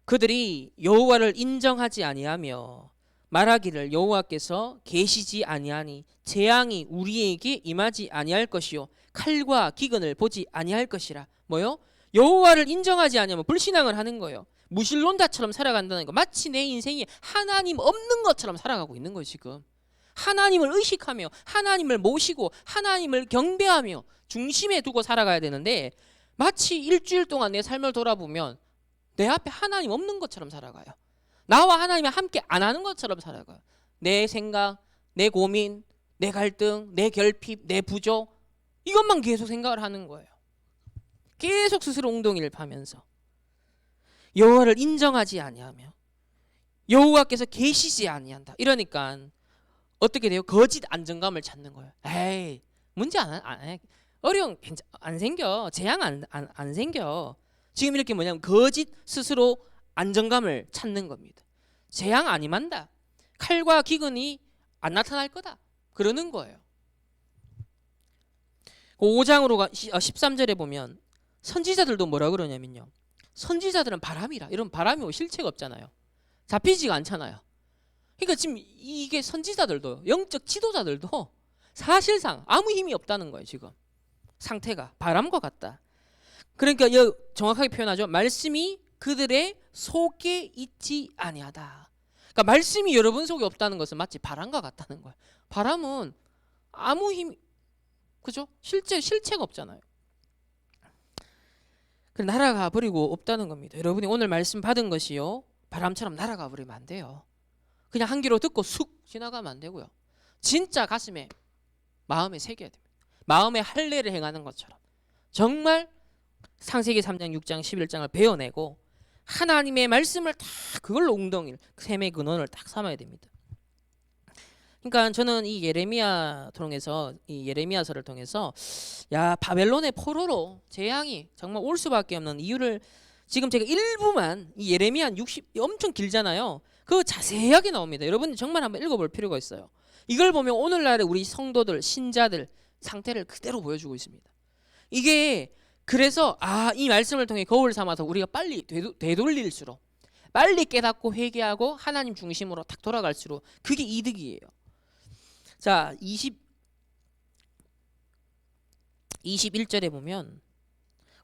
그들이 여호와를 인정하지 아니하며 말하기를 여호와께서 계시지 아니하니 재앙이 우리에게 임하지 아니할 것이요 칼과 기근을 보지 아니할 것이라. 뭐요? 여호와를 인정하지 아니하면 불신앙을 하는 거예요. 무신론자처럼 살아간다는 거. 마치 내 인생이 하나님 없는 것처럼 살아가고 있는 거예요. 지금 하나님을 의식하며 하나님을 모시고 하나님을 경배하며 중심에 두고 살아가야 되는데 마치 일주일 동안 내 삶을 돌아보면 내 앞에 하나님 없는 것처럼 살아가요. 나와 하나님이 함께 안 하는 것처럼 살아가요. 내 생각, 내 고민, 내 갈등, 내 결핍, 내 부족, 이것만 계속 생각을 하는 거예요. 계속 스스로 웅덩이를 파면서 여호와를 인정하지 아니하며 여호와께서 계시지 아니한다. 이러니까 어떻게 돼요? 거짓 안정감을 찾는 거예요. 에이, 문제 안 어려움 안 생겨. 재앙 안 생겨. 지금 이렇게 뭐냐면 거짓 스스로 안정감을 찾는 겁니다. 재앙 안 임한다. 칼과 기근이 안 나타날 거다. 그러는 거예요. 5장으로 13절에 보면 선지자들도 뭐라 그러냐면요. 선지자들은 바람이라. 이런 바람이 뭐 실체가 없잖아요. 잡히지가 않잖아요. 그러니까 지금 이게 선지자들도 영적 지도자들도 사실상 아무 힘이 없다는 거예요. 지금 상태가 바람과 같다. 그러니까 정확하게 표현하죠. 말씀이 그들의 속에 있지 아니하다. 그러니까 말씀이 여러분 속에 없다는 것은 마치 바람과 같다는 거예요. 바람은 아무 힘, 그죠? 실체가 없잖아요. 날아가 버리고 없다는 겁니다. 여러분이 오늘 말씀 받은 것이요 바람처럼 날아가 버리면 안 돼요. 그냥 한 귀로 듣고 쑥 지나가면 안 되고요. 진짜 가슴에 마음에 새겨야 됩니다. 마음에 할례를 행하는 것처럼 정말 창세기 3장 6장 11장을 배워내고 하나님의 말씀을 다 그걸로 웅덩이를 샘의 근원을 딱 삼아야 됩니다. 그러니까 저는 이 예레미야 통해서 이 예레미야서를 통해서 야 바벨론의 포로로 재앙이 정말 올 수밖에 없는 이유를 지금 제가 일부만 이 예레미야 60 엄청 길잖아요. 그거 자세하게 나옵니다. 여러분 정말 한번 읽어볼 필요가 있어요. 이걸 보면 오늘날의 우리 성도들 신자들 상태를 그대로 보여주고 있습니다. 이게 그래서 이 말씀을 통해 거울 삼아서 우리가 빨리 되돌릴수록 빨리 깨닫고 회개하고 하나님 중심으로 딱 돌아갈수록 그게 이득이에요. 자 21절에 보면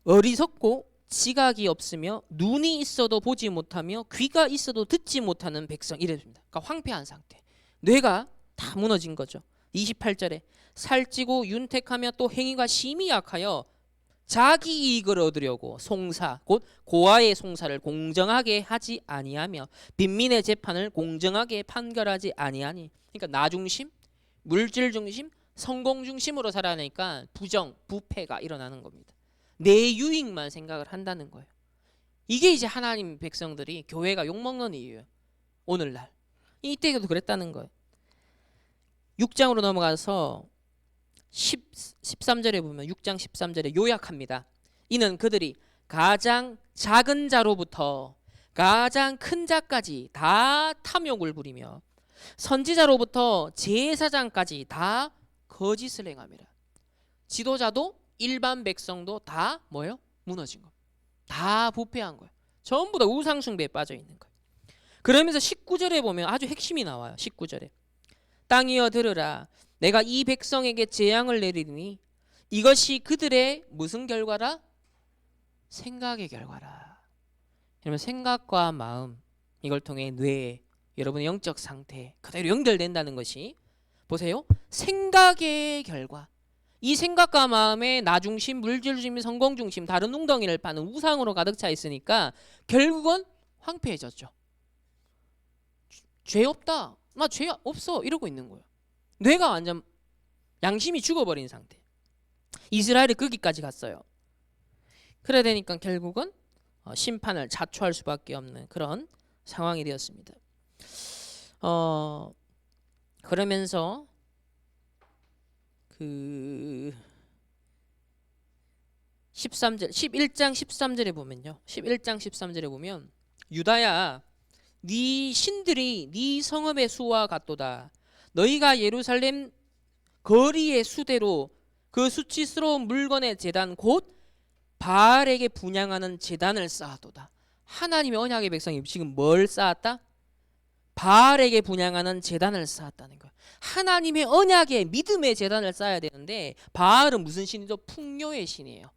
어리석고 지각이 없으며 눈이 있어도 보지 못하며 귀가 있어도 듣지 못하는 백성 이랬습니다. 그러니까 황폐한 상태. 뇌가 다 무너진 거죠. 28절에 살찌고 윤택하며 또 행위가 심히 약하여 자기 이익을 얻으려고 송사 곧 고아의 송사를 공정하게 하지 아니하며 빈민의 재판을 공정하게 판결하지 아니하니. 그러니까 나 중심, 물질 중심, 성공 중심으로 살아내니까 부정, 부패가 일어나는 겁니다. 내 유익만 생각을 한다는 거예요. 이게 이제 하나님 백성들이 교회가 욕먹는 이유예요. 오늘날 이때도 그랬다는 거예요. 6장으로 넘어가서 13절에 보면 6장 13절에 요약합니다. 이는 그들이 가장 작은 자로부터 가장 큰 자까지 다 탐욕을 부리며 선지자로부터 제사장까지 다 거짓을 행함이라. 지도자도 일반 백성도 다 뭐예요? 무너진 거예요. 다 부패한 거예요. 전부 다 우상숭배에 빠져 있는 거예요. 그러면서 19절에 보면 아주 핵심이 나와요. 19절에 땅이여 들으라 내가 이 백성에게 재앙을 내리니 이것이 그들의 무슨 결과라? 생각의 결과라. 여러분 생각과 마음 이걸 통해 뇌 여러분의 영적 상태 그대로 연결된다는 것이 보세요. 생각의 결과. 이 생각과 마음에 나 중심, 물질 중심, 성공 중심 다른 웅덩이를 파는 우상으로 가득 차 있으니까 결국은 황폐해졌죠. 죄 없다. 나 죄 없어. 이러고 있는 거예요. 뇌가 완전 양심이 죽어버린 상태. 이스라엘이 거기까지 갔어요. 그래야 되니까 결국은 심판을 자초할 수밖에 없는 그런 상황이 되었습니다. 그러면서 그 13절 11장 13절에 보면요. 11장 13절에 보면 유다야 네 신들이 네 성읍의 수와 같도다. 너희가 예루살렘 거리의 수대로 그 수치스러운 물건의 제단 곧 바알에게 분향하는 제단을 쌓았도다. 하나님의 언약의 백성이 지금 뭘 쌓았다? 바알에게 분향하는 제단을 쌓았다는 거예요. 하나님의 언약의 믿음의 제단을 쌓아야 되는데 바알은 무슨 신이죠? 풍요의 신이에요.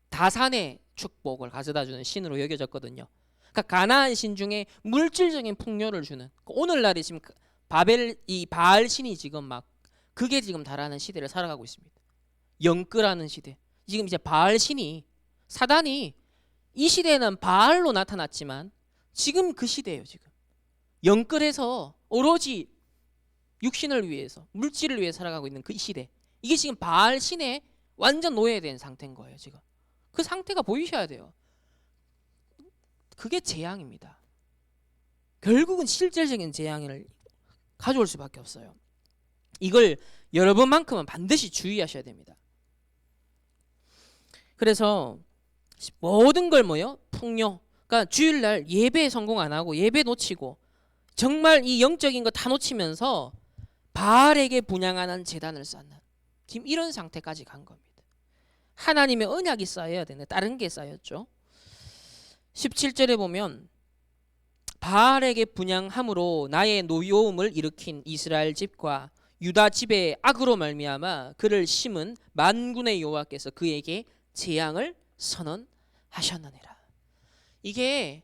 다산의 축복을 가져다주는 신으로 여겨졌거든요. 그러니까 가나안 신 중에 물질적인 풍요를 주는 오늘날이 지금 바벨 이 바알 신이 지금 막 그게 지금 달하는 시대를 살아가고 있습니다. 영끌하는 시대. 지금 이제 바알 신이 사단이 이 시대에는 바알로 나타났지만 지금 그 시대예요. 지금 영끌해서 오로지 육신을 위해서 물질을 위해 살아가고 있는 그 시대. 이게 지금 바알 신의 완전 노예된 상태인 거예요. 지금 그 상태가 보이셔야 돼요. 그게 재앙입니다. 결국은 실질적인 재앙을 가져올 수밖에 없어요. 이걸 여러분만큼은 반드시 주의하셔야 됩니다. 그래서 모든 걸 뭐요? 풍요. 그러니까 주일날 예배 성공 안 하고 예배 놓치고 정말 이 영적인 거 다 놓치면서 바알에게 분향하는 제단을 쌓는 지금 이런 상태까지 간 겁니다. 하나님의 언약이 쌓여야 되는데 다른 게 쌓였죠. 17절에 보면 바알에게 분향함으로 나의 노여움을 일으킨 이스라엘 집과 유다 집의 악으로 말미암아 그를 심은 만군의 여호와께서 그에게 재앙을 선언하셨느니라. 이게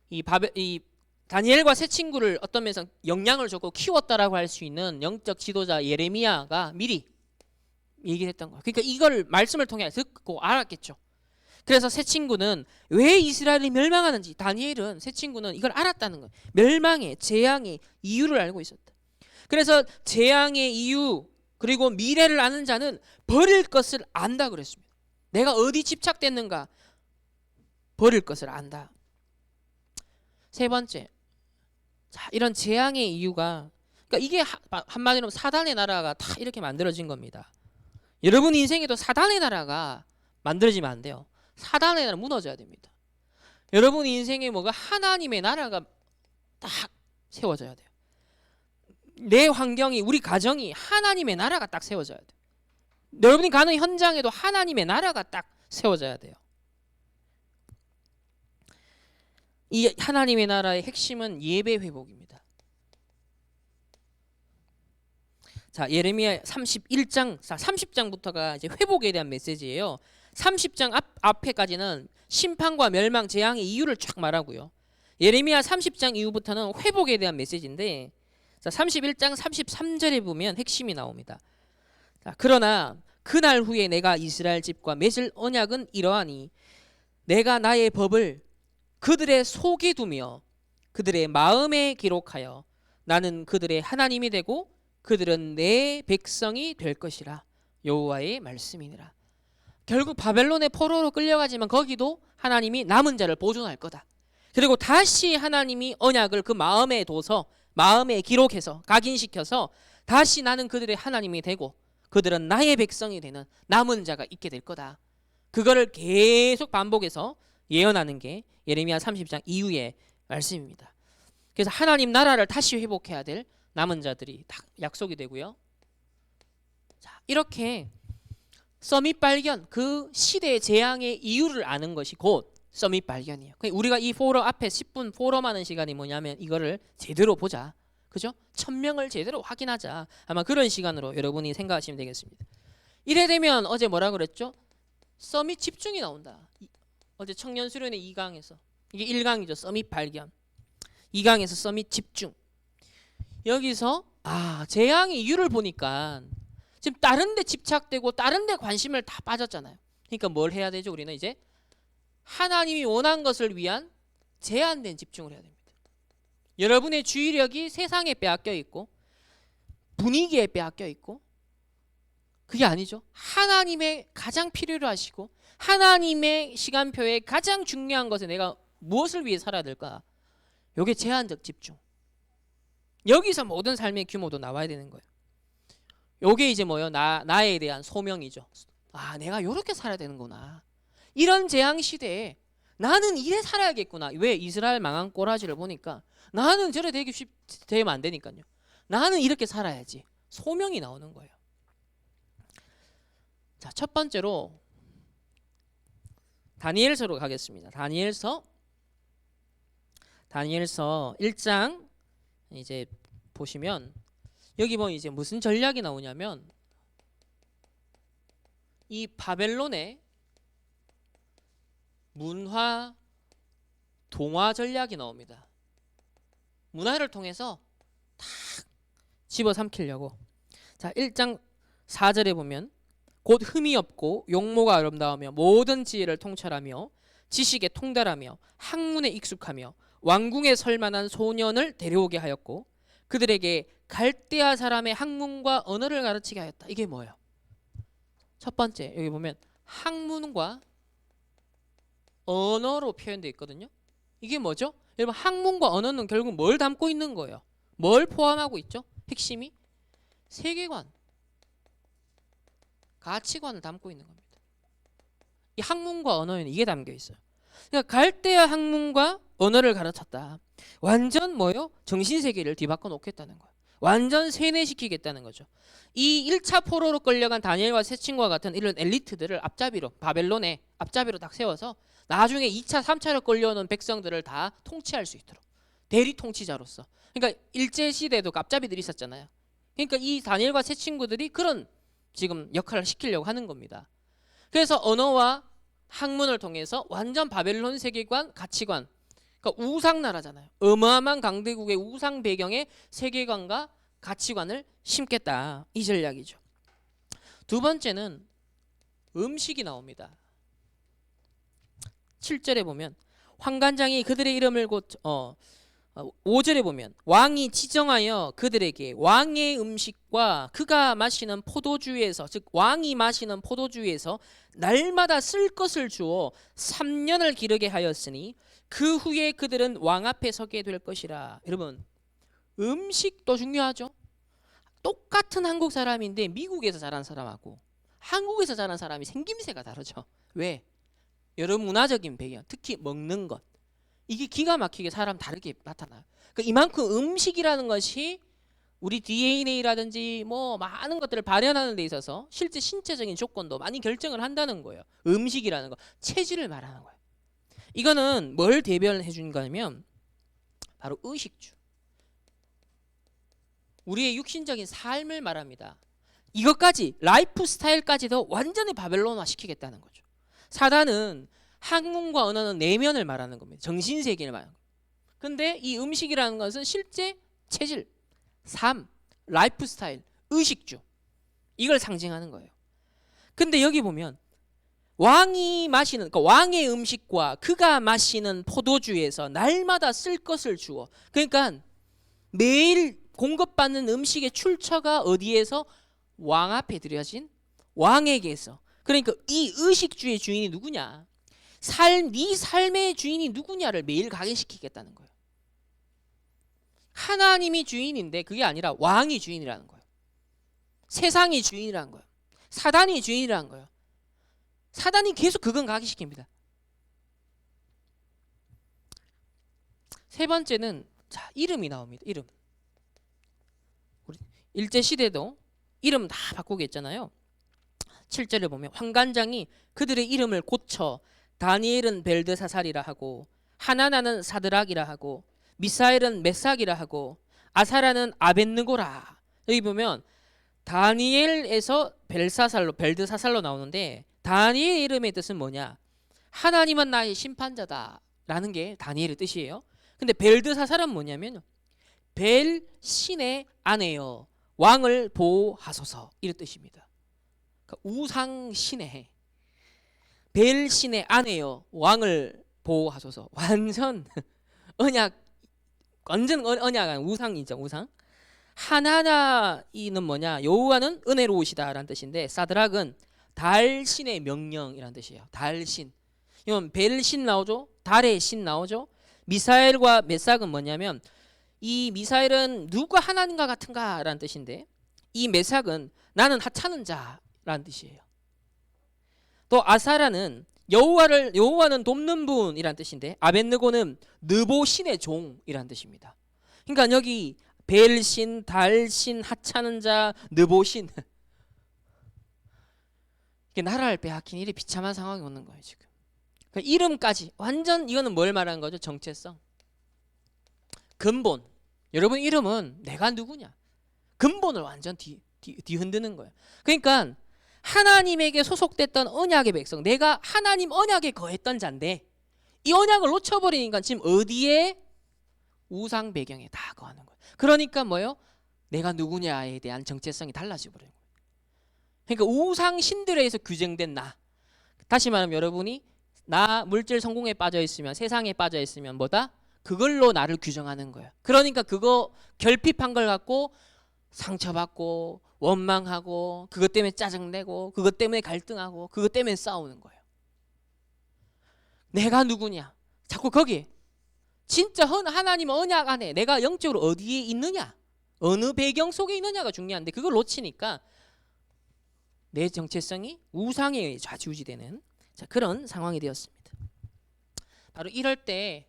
이 다니엘과 세 친구를 어떤 면에서 영향을 줬고 키웠다라고 할 수 있는 영적 지도자 예레미야가 미리 얘기를 했던 거예요. 그러니까 이걸 말씀을 통해 듣고 알았겠죠. 그래서 세 친구는 왜 이스라엘이 멸망하는지 다니엘은 세 친구는 이걸 알았다는 거예요. 멸망의 재앙의 이유를 알고 있었다. 그래서 재앙의 이유 그리고 미래를 아는 자는 버릴 것을 안다 그랬습니다. 내가 어디 집착됐는가 버릴 것을 안다. 세 번째, 자, 이런 재앙의 이유가 그러니까 이게 한마디로 사단의 나라가 다 이렇게 만들어진 겁니다. 여러분 인생에도 사단의 나라가 만들어지면 안 돼요. 사단의 나라 무너져야 됩니다. 여러분 인생에 뭐가 하나님의 나라가 딱 세워져야 돼요. 내 환경이 우리 가정이 하나님의 나라가 딱 세워져야 돼요. 여러분이 가는 현장에도 하나님의 나라가 딱 세워져야 돼요. 이 하나님의 나라의 핵심은 예배 회복입니다. 자, 예레미야 30장부터가 이제 회복에 대한 메시지예요. 30장 앞에까지는 심판과 멸망, 재앙의 이유를 쫙 말하고요. 예레미야 30장 이후부터는 회복에 대한 메시지인데, 자, 31장 33절에 보면 핵심이 나옵니다. 자, 그러나 그날 후에 내가 이스라엘 집과 맺을 언약은 이러하니 내가 나의 법을 그들의 속에 두며 그들의 마음에 기록하여 나는 그들의 하나님이 되고 그들은 내 백성이 될 것이라. 여호와의 말씀이니라. 결국 바벨론의 포로로 끌려가지만 거기도 하나님이 남은 자를 보존할 거다. 그리고 다시 하나님이 언약을 그 마음에 둬서 마음에 기록해서 각인시켜서 다시 나는 그들의 하나님이 되고 그들은 나의 백성이 되는 남은 자가 있게 될 거다. 그거를 계속 반복해서 예언하는 게 예레미야 30장 이후의 말씀입니다. 그래서 하나님 나라를 다시 회복해야 될 남은 자들이 딱 약속이 되고요. 자, 이렇게 서밋 발견, 그 시대의 재앙의 이유를 아는 것이 곧 서밋 발견이에요. 우리가 이 포럼 앞에 10분 포럼하는 시간이 뭐냐면 이거를 제대로 보자. 그죠? 천명을 제대로 확인하자. 아마 그런 시간으로 여러분이 생각하시면 되겠습니다. 이래 되면 어제 뭐라 그랬죠? 서밋 집중이 나온다. 어제 청년 수련회 2강에서 이게 1강이죠. 서밋 발견. 2강에서 서밋 집중. 여기서 재앙의 이유를 보니까 지금 다른 데 집착되고 다른 데 관심을 다 빠졌잖아요. 그러니까 뭘 해야 되죠? 우리는 이제 하나님이 원한 것을 위한 제한된 집중을 해야 됩니다. 여러분의 주의력이 세상에 빼앗겨 있고 분위기에 빼앗겨 있고 그게 아니죠. 하나님의 가장 필요로 하시고 하나님의 시간표에 가장 중요한 것에 내가 무엇을 위해 살아야 될까? 이게 제한적 집중. 여기서 모든 삶의 규모도 나와야 되는 거예요. 요게 이제 뭐예요? 나에 대한 소명이죠. 내가 이렇게 살아야 되는구나. 이런 재앙 시대에 나는 이래 살아야겠구나. 왜? 이스라엘 망한 꼬라지를 보니까 나는 저래 되면 안 되니까요. 나는 이렇게 살아야지. 소명이 나오는 거예요. 자, 첫 번째로 다니엘서로 가겠습니다. 다니엘서 1장 이제 보시면 여기 뭐 이제 무슨 전략이 나오냐면 이 바벨론의 문화 동화 전략이 나옵니다. 문화를 통해서 탁 집어삼키려고. 자, 1장 4절에 보면 곧 흠이 없고 용모가 아름다우며 모든 지혜를 통찰하며 지식에 통달하며 학문에 익숙하며 왕궁에 설 만한 소년을 데려오게 하였고 그들에게 갈대아 사람의 학문과 언어를 가르치게 하였다. 이게 뭐예요? 첫 번째 여기 보면 학문과 언어로 표현되어 있거든요. 이게 뭐죠? 여러분 학문과 언어는 결국 뭘 담고 있는 거예요? 뭘 포함하고 있죠? 핵심이 세계관, 가치관을 담고 있는 겁니다. 이 학문과 언어에는 이게 담겨 있어요. 그러니까 갈대아 학문과 언어를 가르쳤다. 완전 뭐요? 정신세계를 뒤바꿔 놓겠다는 거예요. 완전 세뇌시키겠다는 거죠. 이 1차 포로로 끌려간 다니엘과 세 친구와 같은 이런 엘리트들을 앞잡이로 바벨론에 앞잡이로 딱 세워서 나중에 2차, 3차로 끌려오는 백성들을 다 통치할 수 있도록 대리 통치자로서. 그러니까 일제시대에도 앞잡이들이 있었잖아요. 그러니까 이 다니엘과 세 친구들이 그런 지금 역할을 시키려고 하는 겁니다. 그래서 언어와 학문을 통해서 완전 바벨론 세계관, 가치관, 그러니까 우상나라잖아요. 어마어마한 강대국의 우상 배경의 세계관과 가치관을 심겠다. 이 전략이죠. 두 번째는 음식이 나옵니다. 7절에 보면 환관장이 그들의 이름을 곧 5절에 보면 왕이 지정하여 그들에게 왕의 음식과 그가 마시는 포도주에서 즉 왕이 마시는 포도주에서 날마다 쓸 것을 주어 3년을 기르게 하였으니 그 후에 그들은 왕 앞에 서게 될 것이라. 여러분 음식도 중요하죠. 똑같은 한국 사람인데 미국에서 자란 사람하고 한국에서 자란 사람이 생김새가 다르죠. 왜? 여러 문화적인 배경, 특히 먹는 것 이게 기가 막히게 사람 다르게 나타나요. 그러니까 이만큼 음식이라는 것이 우리 DNA라든지 뭐 많은 것들을 발현하는 데 있어서 실제 신체적인 조건도 많이 결정을 한다는 거예요. 음식이라는 거, 체질을 말하는 거예요. 이거는 뭘 대변해 주는 거냐면 바로 의식주. 우리의 육신적인 삶을 말합니다. 이것까지 라이프 스타일까지도 완전히 바벨론화 시키겠다는 거죠. 사단은 학문과 언어는 내면을 말하는 겁니다. 정신세계를 말하는 겁니다. 근데 이 음식이라는 것은 실제 체질, 삶, 라이프 스타일, 의식주, 이걸 상징하는 거예요. 근데 여기 보면 왕이 마시는, 그러니까 왕의 음식과 그가 마시는 포도주에서 날마다 쓸 것을 주어, 그러니까 매일 공급받는 음식의 출처가 어디에서? 왕 앞에 드려진 왕에게서. 그러니까 이 의식주의 주인이 누구냐, 네 삶의 주인이 누구냐를 매일 각인시키겠다는 거예요. 하나님이 주인인데 그게 아니라 왕이 주인이라는 거예요. 세상이 주인이라는 거예요. 사단이 주인이라는 거예요. 사단이 계속 그건 각인시킵니다. 세 번째는 자, 이름이 나옵니다. 이름. 우리 일제 시대도 이름 다 바꾸게 했잖아요. 7절에 보면 환관장이 그들의 이름을 고쳐 다니엘은 벨드사살이라 하고, 하나나는 사드락이라 하고, 미사엘은 메삭이라 하고, 아사라는 아벳느고라. 여기 보면 다니엘에서 벨드사살로 나오는데, 다니엘 이름의 뜻은 뭐냐? 하나님은 나의 심판자다 라는 게 다니엘의 뜻이에요. 근데 벨드사살은 뭐냐면 벨 신의 아내여 왕을 보호하소서, 이런 뜻입니다. 그러니까 우상 신의 벨 신의 아내여 왕을 보호하소서. 완전 언약, 완전 언약한 우상이죠. 우상. 하나나이는 뭐냐? 여호와는 은혜로우시다라는 뜻인데, 사드락은 달신의 명령이라는 뜻이에요. 달신. 이건 벨신 나오죠. 달의 신 나오죠. 미사엘과 메삭은 뭐냐면, 이 미사엘은 누가 하나님과 같은가 라는 뜻인데, 이 메삭은 나는 하찮은 자라는 뜻이에요. 또 아사라는 여호와는 돕는 분이란 뜻인데, 아벳느고는 느보신의 종이란 뜻입니다. 그러니까 여기 벨신, 달신, 하찮은 자, 느보신, 이게 나라를 빼앗긴 일이 비참한 상황이 오는 거예요 지금. 그러니까 이름까지 완전, 이거는 뭘 말하는 거죠? 정체성, 근본. 여러분 이름은 내가 누구냐, 근본을 완전 뒤흔드는 거예요. 그러니까 하나님에게 소속됐던 언약의 백성, 내가 하나님 언약에 거했던 자인데 이 언약을 놓쳐버리니까 지금 어디에? 우상 배경에 다 거하는 거예요. 그러니까 뭐예요? 내가 누구냐에 대한 정체성이 달라져 버려요. 그러니까 우상 신들에 의해서 규정된 나. 다시 말하면 여러분이 나 물질 성공에 빠져 있으면, 세상에 빠져 있으면 뭐다? 그걸로 나를 규정하는 거예요. 그러니까 그거 결핍한 걸 갖고 상처받고 원망하고, 그것 때문에 짜증내고, 그것 때문에 갈등하고, 그것 때문에 싸우는 거예요. 내가 누구냐? 자꾸 거기 진짜 하나님 언약 안에 내가 영적으로 어디에 있느냐, 어느 배경 속에 있느냐가 중요한데 그걸 놓치니까 내 정체성이 우상에 의해 좌지우지되는 그런 상황이 되었습니다. 바로 이럴 때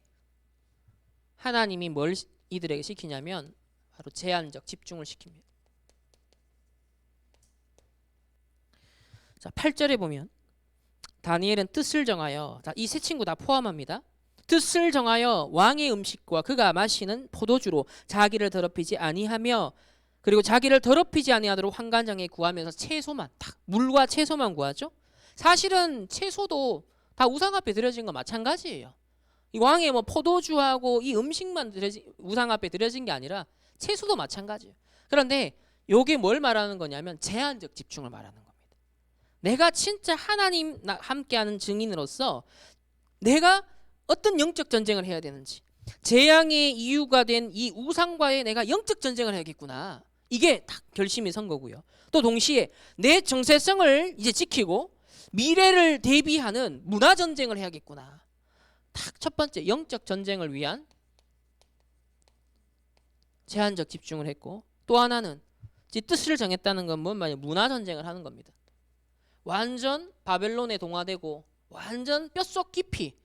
하나님이 뭘 이들에게 시키냐면 바로 제한적 집중을 시킵니다. 자, 8절에 보면 다니엘은 뜻을 정하여, 이 세 친구 다 포함합니다. 뜻을 정하여 왕의 음식과 그가 마시는 포도주로 자기를 더럽히지 아니하며, 그리고 자기를 더럽히지 아니하도록 환관장에 구하면서 채소만, 딱 물과 채소만 구하죠. 사실은 채소도 다 우상 앞에 드려진 건 마찬가지예요. 이 왕의 뭐 포도주하고 이 음식만 우상 앞에 드려진 게 아니라 채소도 마찬가지예요. 그런데 이게 뭘 말하는 거냐면 제한적 집중을 말하는 겁니다. 내가 진짜 하나님 함께하는 증인으로서 내가 어떤 영적 전쟁을 해야 되는지, 재앙의 이유가 된 이 우상과의 내가 영적 전쟁을 해야겠구나, 이게 딱 결심이 선 거고요. 또 동시에 내 정체성을 이제 지키고 미래를 대비하는 문화 전쟁을 해야겠구나. 딱 첫 번째 영적 전쟁을 위한 제한적 집중을 했고, 또 하나는 이제 뜻을 정했다는 건 뭔 말이에요? 문화 전쟁을 하는 겁니다. 완전 바벨론에 동화되고 완전 뼛속 깊이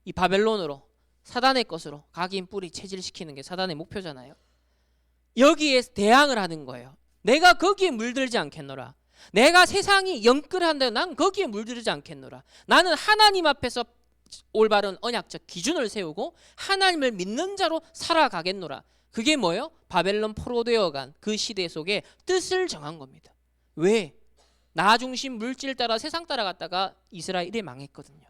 이 바벨론으로, 사단의 것으로 각인 뿌리 체질시키는 게 사단의 목표잖아요. 여기에 대항을 하는 거예요. 내가 거기에 물들지 않겠노라. 내가 세상이 영끌한데 난 거기에 물들지 않겠노라. 나는 하나님 앞에서 올바른 언약적 기준을 세우고 하나님을 믿는 자로 살아가겠노라. 그게 뭐예요? 바벨론 포로되어간 그 시대 속에 뜻을 정한 겁니다. 왜? 나 중심 물질 따라 세상 따라갔다가 이스라엘이 망했거든요.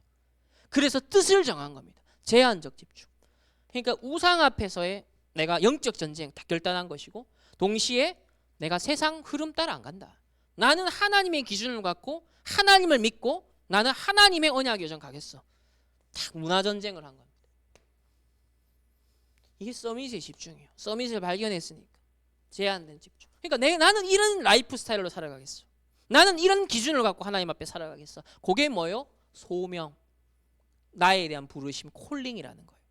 그래서 뜻을 정한 겁니다. 제한적 집중. 그러니까 우상 앞에서의 내가 영적 전쟁 다 결단한 것이고, 동시에 내가 세상 흐름 따라 안 간다. 나는 하나님의 기준을 갖고 하나님을 믿고 나는 하나님의 언약 여정 가겠어. 딱 문화 전쟁을 한 겁니다. 이게 서밋의 집중이에요. 서밋을 발견했으니까 제한된 집중. 그러니까 나는 이런 라이프 스타일로 살아가겠어. 나는 이런 기준을 갖고 하나님 앞에 살아가겠어. 그게 뭐요? 소명, 나에 대한 부르심, 콜링이라는 거예요.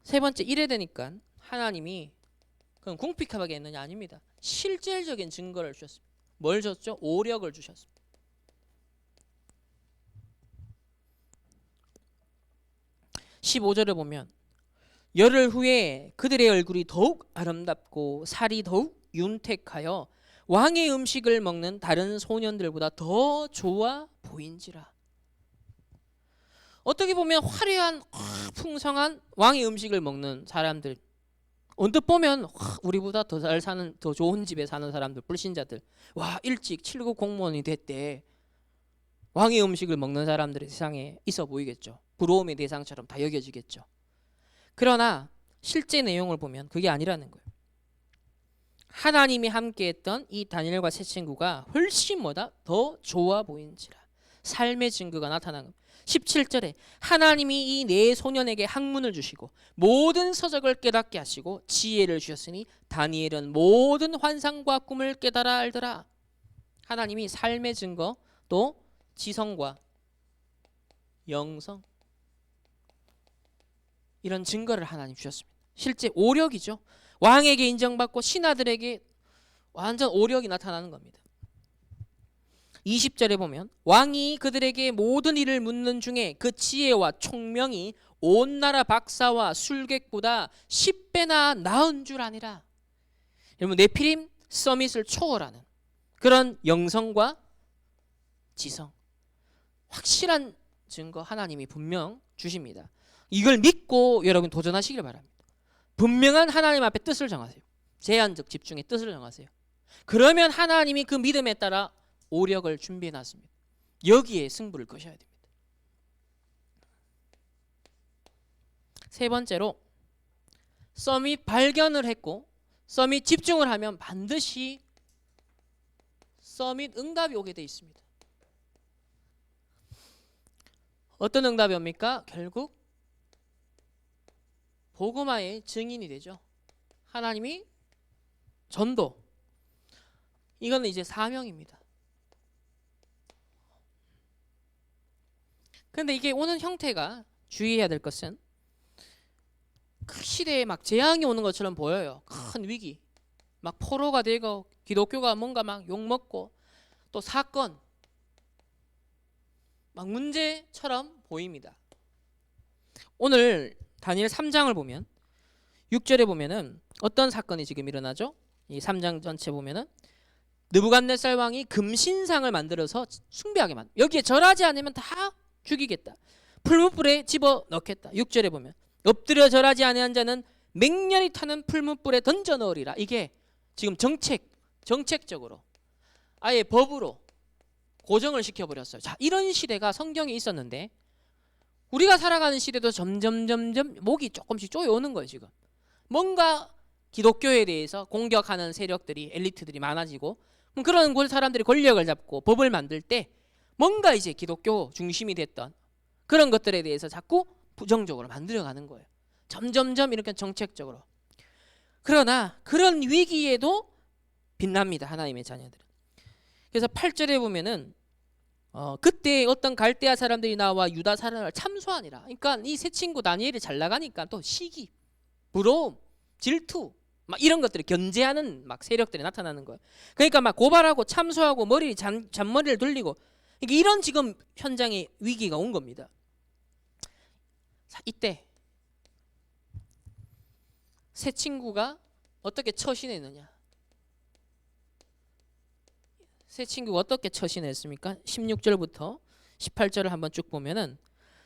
세 번째, 이래 되니까 하나님이 그럼 궁핍하게 했느냐? 아닙니다. 실질적인 증거를 주셨습니다. 뭘 줬죠? 오력을 주셨습니다. (15절에) 보면 열흘 후에 그들의 얼굴이 더욱 아름답고 살이 더욱 윤택하여 왕의 음식을 먹는 다른 소년들보다 더 좋아 보인지라. 어떻게 보면 화려한 풍성한 왕의 음식을 먹는 사람들, 언뜻 보면 우리보다 더 잘 사는, 더 좋은 집에 사는 사람들, 불신자들, 와 일찍 7급 공무원이 됐대. 왕의 음식을 먹는 사람들이 세상에 있어 보이겠죠. 부러움의 대상처럼 다 여겨지겠죠. 그러나 실제 내용을 보면 그게 아니라는 거예요. 하나님이 함께했던 이 다니엘과 세 친구가 훨씬 뭐다? 더 좋아 보인지라. 삶의 증거가 나타난 겁니다. 17절에 하나님이 이 네 소년에게 학문을 주시고 모든 서적을 깨닫게 하시고 지혜를 주셨으니 다니엘은 모든 환상과 꿈을 깨달아 알더라. 하나님이 삶의 증거, 또 지성과 영성, 이런 증거를 하나님 주셨습니다. 실제 오력이죠. 왕에게 인정받고 신하들에게 완전 오력이 나타나는 겁니다. 20절에 보면 왕이 그들에게 모든 일을 묻는 중에 그 지혜와 총명이 온 나라 박사와 술객보다 10배나 나은 줄 아니라. 여러분, 네피림 서밋을 초월하는 그런 영성과 지성, 확실한 증거 하나님이 분명 주십니다. 이걸 믿고 여러분 도전하시길 바랍니다. 분명한 하나님 앞에 뜻을 정하세요. 제한적 집중의 뜻을 정하세요. 그러면 하나님이 그 믿음에 따라 오력을 준비해 놨습니다. 여기에 승부를 거셔야 됩니다. 세 번째로, 서밋 발견을 했고 서밋 집중을 하면 반드시 서밋 응답이 오게 돼 있습니다. 어떤 응답이 옵니까? 결국 복음화의 증인이 되죠. 하나님이 전도, 이거는 이제 사명입니다. 근데 이게 오는 형태가 주의해야 될 것은 그 시대에 막 재앙이 오는 것처럼 보여요. 큰 위기, 막 포로가 되고 기독교가 뭔가 막 욕먹고 또 사건, 막 문제처럼 보입니다. 오늘 다니엘 3장을 보면 6절에 보면은 어떤 사건이 지금 일어나죠? 이 3장 전체 보면은 느부갓네살 왕이 금신상을 만들어서 숭배하게 만들. 여기에 절하지 않으면 다 죽이겠다. 풀무불에 집어 넣겠다. 6절에 보면 엎드려 절하지 아니한 자는 맹렬히 타는 풀무불에 던져 넣으리라. 이게 지금 정책적으로 아예 법으로 고정을 시켜버렸어요. 자, 이런 시대가 성경에 있었는데 우리가 살아가는 시대도 점점 목이 조금씩 쪼여오는 거예요. 지금 뭔가 기독교에 대해서 공격하는 세력들이, 엘리트들이 많아지고, 그런 사람들이 권력을 잡고 법을 만들 때 뭔가 이제 기독교 중심이 됐던 그런 것들에 대해서 자꾸 부정적으로 만들어가는 거예요. 점점 이렇게 정책적으로. 그러나 그런 위기에도 빛납니다, 하나님의 자녀들은. 그래서 8절에 보면은 그때 어떤 갈대아 사람들이 나와 유다 사람을 참소하니라. 그러니까 이 세 친구 다니엘이 잘 나가니까 또 시기, 부러움, 질투, 막 이런 것들이 견제하는 막 세력들이 나타나는 거예요. 그러니까 막 고발하고 참소하고 잔머리를 돌리고, 그러니까 이런 지금 현장에 위기가 온 겁니다. 자, 이때 세 친구가 어떻게 처신했느냐? 세 친구가 어떻게 처신했습니까? 16절부터 18절을 한번 쭉 보면은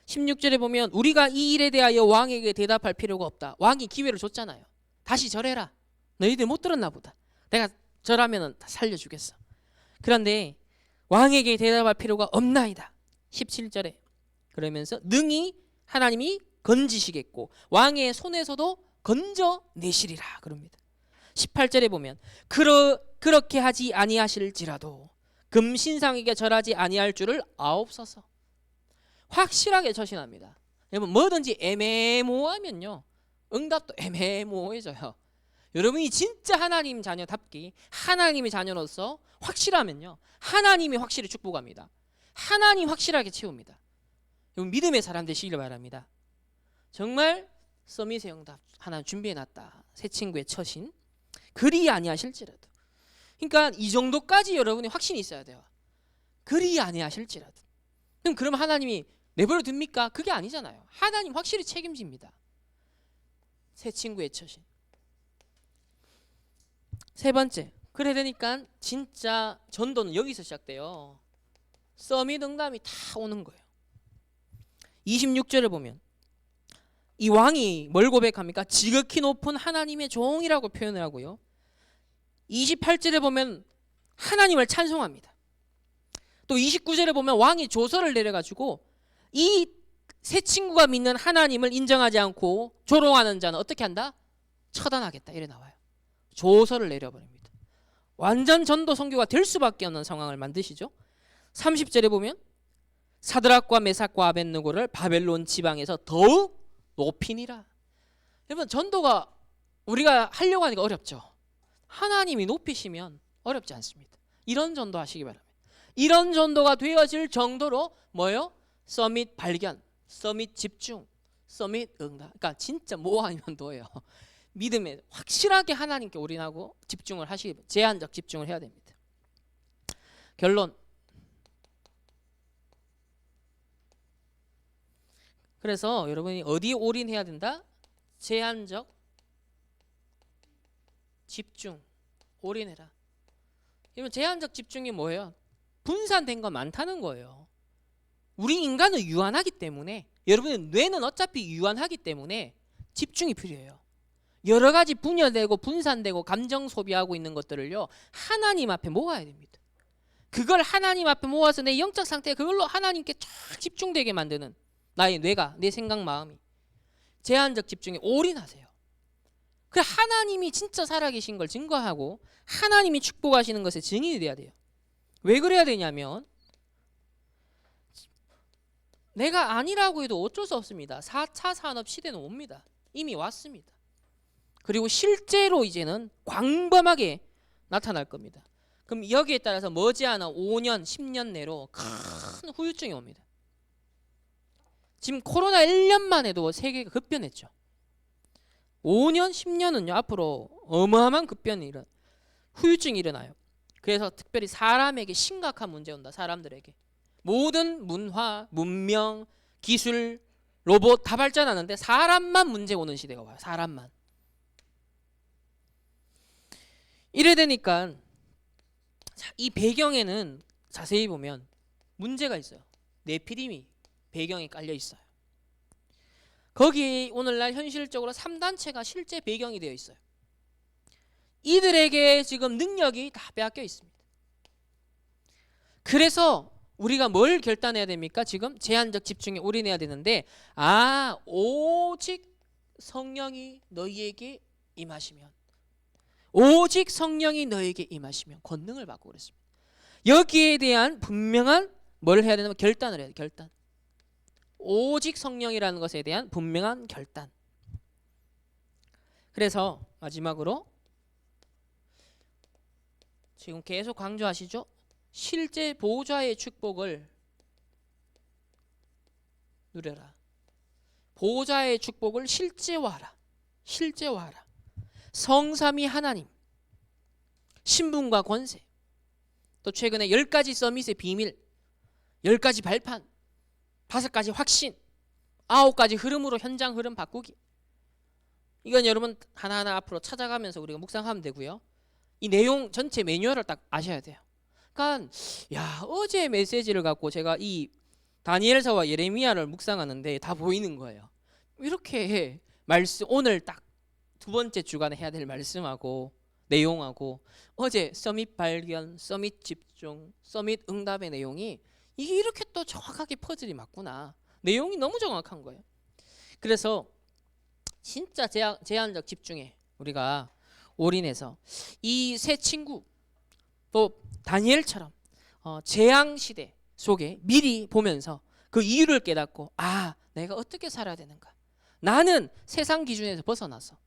16절에 보면 우리가 이 일에 대하여 왕에게 대답할 필요가 없다. 왕이 기회를 줬잖아요. 다시 절해라. 너희들 못 들었나 보다. 내가 절하면 다 살려주겠어. 그런데 왕에게 대답할 필요가 없나이다. 17절에 그러면서 능히 하나님이 건지시겠고 왕의 손에서도 건져내시리라 그럽니다. 18절에 보면 그렇게 하지 아니하실지라도 금신상에게 절하지 아니할 줄을 아옵소서. 확실하게 처신합니다. 여러분 뭐든지 애매모호하면요 응답도 애매모호해져요. 여러분이 진짜 하나님 자녀답기 하나님의 자녀로서 확실하면요 하나님이 확실히 축복합니다. 하나님 확실하게 채웁니다. 여러분 믿음의 사람 되시길 바랍니다. 정말 서밋의 응답 하나 준비해놨다. 새 친구의 처신 그리 아니하실지라도. 그러니까 이 정도까지 여러분이 확신이 있어야 돼요. 그리 아니하실지라도. 그럼 하나님이 내버려 둡니까? 그게 아니잖아요. 하나님 확실히 책임집니다. 새 친구의 처신. 세 번째, 그래 되니까 진짜 전도는 여기서 시작돼요. 서밋 응답이 다 오는 거예요. 26절을 보면 이 왕이 뭘 고백합니까? 지극히 높은 하나님의 종이라고 표현을 하고요. 28절에 보면 하나님을 찬송합니다. 또 29절에 보면 왕이 조서를 내려가지고 이 새 친구가 믿는 하나님을 인정하지 않고 조롱하는 자는 어떻게 한다? 처단하겠다 이래 나와요. 조서를 내려버립니다. 완전 전도 선교가 될 수밖에 없는 상황을 만드시죠. 30절에 보면 사드락과 메삭과 아벳느고를 바벨론 지방에서 더욱 높이니라. 여러분 전도가 우리가 하려고 하니까 어렵죠. 하나님이 높이시면 어렵지 않습니다. 이런 전도 하시기 바랍니다. 이런 전도가 되어질 정도로 뭐요? 서밋 발견, 서밋 집중, 서밋 응답. 그러니까 진짜 뭐 아니면 도예요. 믿음에 확실하게 하나님께 올인하고 집중을 하시기 바랍니다. 제한적 집중을 해야 됩니다. 결론. 그래서 여러분이 어디에 올인해야 된다? 제한적 집중 올인해라. 여러분 제한적 집중이 뭐예요? 분산된 거 많다는 거예요. 우리 인간은 유한하기 때문에 여러분의 뇌는 어차피 유한하기 때문에 집중이 필요해요. 여러 가지 분열되고 분산되고 감정 소비하고 있는 것들을요 하나님 앞에 모아야 됩니다. 그걸 하나님 앞에 모아서 내 영적 상태에 그걸로 하나님께 쫙 집중되게 만드는 나의 뇌가 내 생각 마음이 제한적 집중에 올인하세요. 그래 하나님이 진짜 살아계신 걸 증거하고 하나님이 축복하시는 것에 증인이 돼야 돼요. 왜 그래야 되냐면 내가 아니라고 해도 어쩔 수 없습니다. 4차 산업 시대는 옵니다. 이미 왔습니다. 그리고 실제로 이제는 광범하게 나타날 겁니다. 그럼 여기에 따라서 머지않아 5년, 10년 내로 큰 후유증이 옵니다. 지금 코로나 1년만 해도 세계가 급변했죠. 5년, 10년은요 앞으로 어마어마한 급변이 후유증이 일어나요. 그래서 특별히 사람에게 심각한 문제 온다. 사람들에게. 모든 문화, 문명, 기술, 로봇 다 발전하는데 사람만 문제 오는 시대가 와요. 사람만. 이래 되니까 이 배경에는 자세히 보면 문제가 있어요. 네피림이 배경에 깔려 있어요. 거기 오늘날 현실적으로 3단체가 실제 배경이 되어 있어요. 이들에게 지금 능력이 다 빼앗겨 있습니다. 그래서 우리가 뭘 결단해야 됩니까? 지금 제한적 집중에 올인해야 되는데 오직 성령이 너희에게 임하시면 오직 성령이 너희에게 임하시면 권능을 받고 그랬습니다. 여기에 대한 분명한 뭘 해야 되냐면 결단을 해야 돼요. 결단. 오직 성령이라는 것에 대한 분명한 결단. 그래서 마지막으로 지금 계속 강조하시죠. 실제 보좌의 축복을 누려라. 보좌의 축복을 실제화하라. 실제화하라. 성삼위 하나님, 신분과 권세, 또 최근에 10가지 서밋의 비밀, 10가지 발판, 5가지 확신, 9가지 흐름으로 현장 흐름 바꾸기. 이건 여러분 하나하나 앞으로 찾아가면서 우리가 묵상하면 되고요. 이 내용 전체 매뉴얼을 딱 아셔야 돼요. 그러니까 어제 메시지를 갖고 제가 이 다니엘서와 예레미야를 묵상하는데 다 보이는 거예요. 이렇게 말씀 오늘 딱 두 번째 주간에 해야 될 말씀하고 내용하고 어제 서밋 발견, 서밋 집중, 서밋 응답의 내용이 이게 이렇게 또 정확하게 퍼즐이 맞구나. 내용이 너무 정확한 거예요. 그래서 진짜 제한적 집중에 우리가 올인해서 이 세 친구 또 다니엘처럼 재앙 시대 속에 미리 보면서 그 이유를 깨닫고 내가 어떻게 살아야 되는가. 나는 세상 기준에서 벗어나서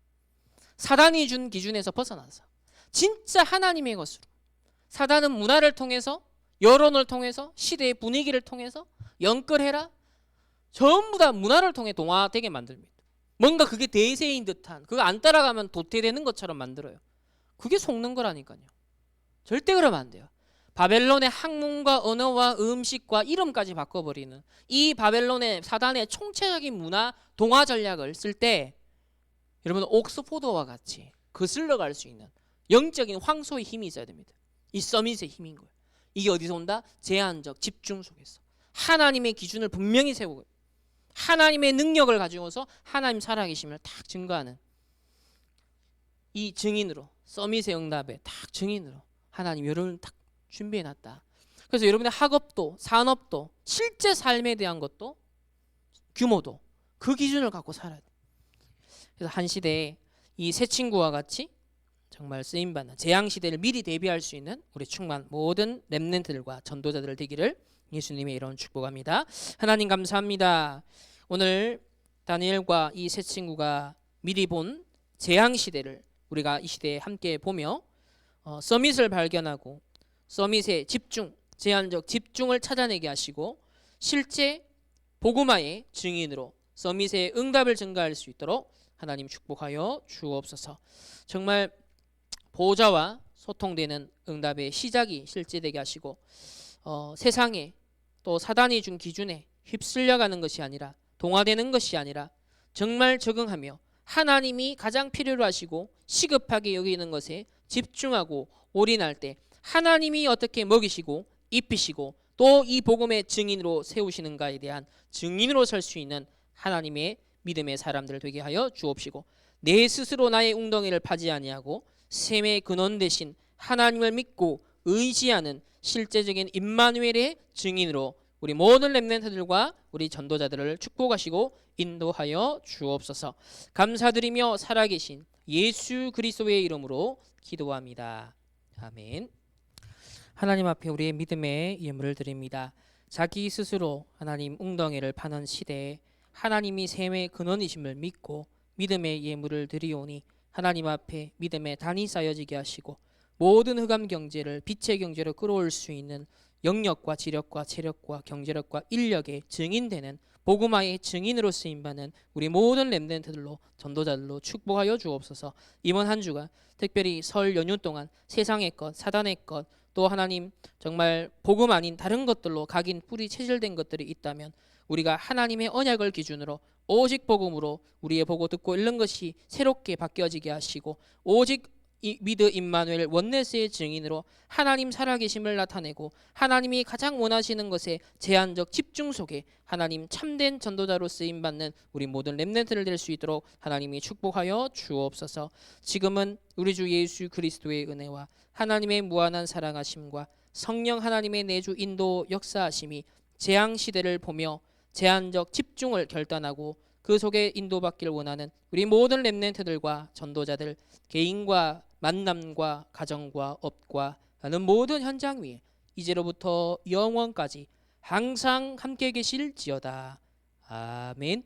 사단이 준 기준에서 벗어나서 진짜 하나님의 것으로 사단은 문화를 통해서 여론을 통해서 시대의 분위기를 통해서 영끌해라 전부 다 문화를 통해 동화되게 만듭니다. 뭔가 그게 대세인 듯한 그거 안 따라가면 도태되는 것처럼 만들어요. 그게 속는 거라니까요. 절대 그러면 안 돼요. 바벨론의 학문과 언어와 음식과 이름까지 바꿔버리는 이 바벨론의 사단의 총체적인 문화 동화 전략을 쓸 때 여러분 옥스포드와 같이 거슬러 갈 수 있는 영적인 황소의 힘이 있어야 됩니다. 이 서밋의 힘인 거예요. 이게 어디서 온다? 제한적 집중 속에서 하나님의 기준을 분명히 세우고 하나님의 능력을 가지고서 하나님 살아계심을 딱 증거하는 이 증인으로 서밋의 응답에 딱 증인으로 하나님 여러분을 딱 준비해놨다. 그래서 여러분의 학업도 산업도 실제 삶에 대한 것도 규모도 그 기준을 갖고 살아야 돼. 그래서 한 시대에 이 세 친구와 같이 정말 쓰임받는 재앙시대를 미리 대비할 수 있는 우리 충만 모든 렘넌트들과 전도자들 되기를 예수님의 이름으로 축복합니다. 하나님 감사합니다. 오늘 다니엘과 이 세 친구가 미리 본 재앙시대를 우리가 이 시대에 함께 보며 서밋을 발견하고 서밋의 집중, 제한적 집중을 찾아내게 하시고 실제 복음화의 증인으로 서밋의 응답을 증가할 수 있도록 하나님 축복하여 주옵소서. 정말 보호자와 소통되는 응답의 시작이 실제 되게 하시고 세상에 또 사단이 준 기준에 휩쓸려가는 것이 아니라 동화되는 것이 아니라 정말 적응하며 하나님이 가장 필요로 하시고 시급하게 여기는 것에 집중하고 올인할 때 하나님이 어떻게 먹이시고 입히시고 또 이 복음의 증인으로 세우시는가에 대한 증인으로 설 수 있는 하나님의 믿음의 사람들 되게 하여 주옵시고 내 스스로 나의 웅덩이를 파지 아니하고 샘의 근원 대신 하나님을 믿고 의지하는 실제적인 임마누엘의 증인으로 우리 모든 렘넌트들과 우리 전도자들을 축복하시고 인도하여 주옵소서. 감사드리며 살아계신 예수 그리스도의 이름으로 기도합니다. 아멘. 하나님 앞에 우리의 믿음의 예물을 드립니다. 자기 스스로 하나님 웅덩이를 파는 시대에 하나님이 샘의 근원이심을 믿고 믿음의 예물을 드리오니 하나님 앞에 믿음의 단이 쌓여지게 하시고 모든 흑암 경제를 빛의 경제로 끌어올 수 있는 영력과 지력과 체력과 경제력과 인력의 증인되는 복음화의 증인으로 쓰임받는 우리 모든 렘넌트들로 전도자들로 축복하여 주옵소서. 이번 한 주간 특별히 설 연휴 동안 세상의 것, 사단의 것, 또 하나님 정말 복음 아닌 다른 것들로 각인 뿌리 체질된 것들이 있다면 우리가 하나님의 언약을 기준으로 오직 복음으로 우리의 보고 듣고 읽는 것이 새롭게 바뀌어지게 하시고 오직 미드 임마누엘 원네스의 증인으로 하나님 살아계심을 나타내고 하나님이 가장 원하시는 것에 제한적 집중 속에 하나님 참된 전도자로 쓰임받는 우리 모든 렘넌트를 될 수 있도록 하나님이 축복하여 주옵소서. 지금은 우리 주 예수 그리스도의 은혜와 하나님의 무한한 사랑하심과 성령 하나님의 내주 인도 역사하심이 재앙시대를 보며 제한적 집중을 결단하고 그 속에 인도받기를 원하는 우리 모든 렘넌트들과 전도자들 개인과 만남과 가정과 업과 하는 모든 현장 위에 이제로부터 영원까지 항상 함께 계실지어다. 아멘.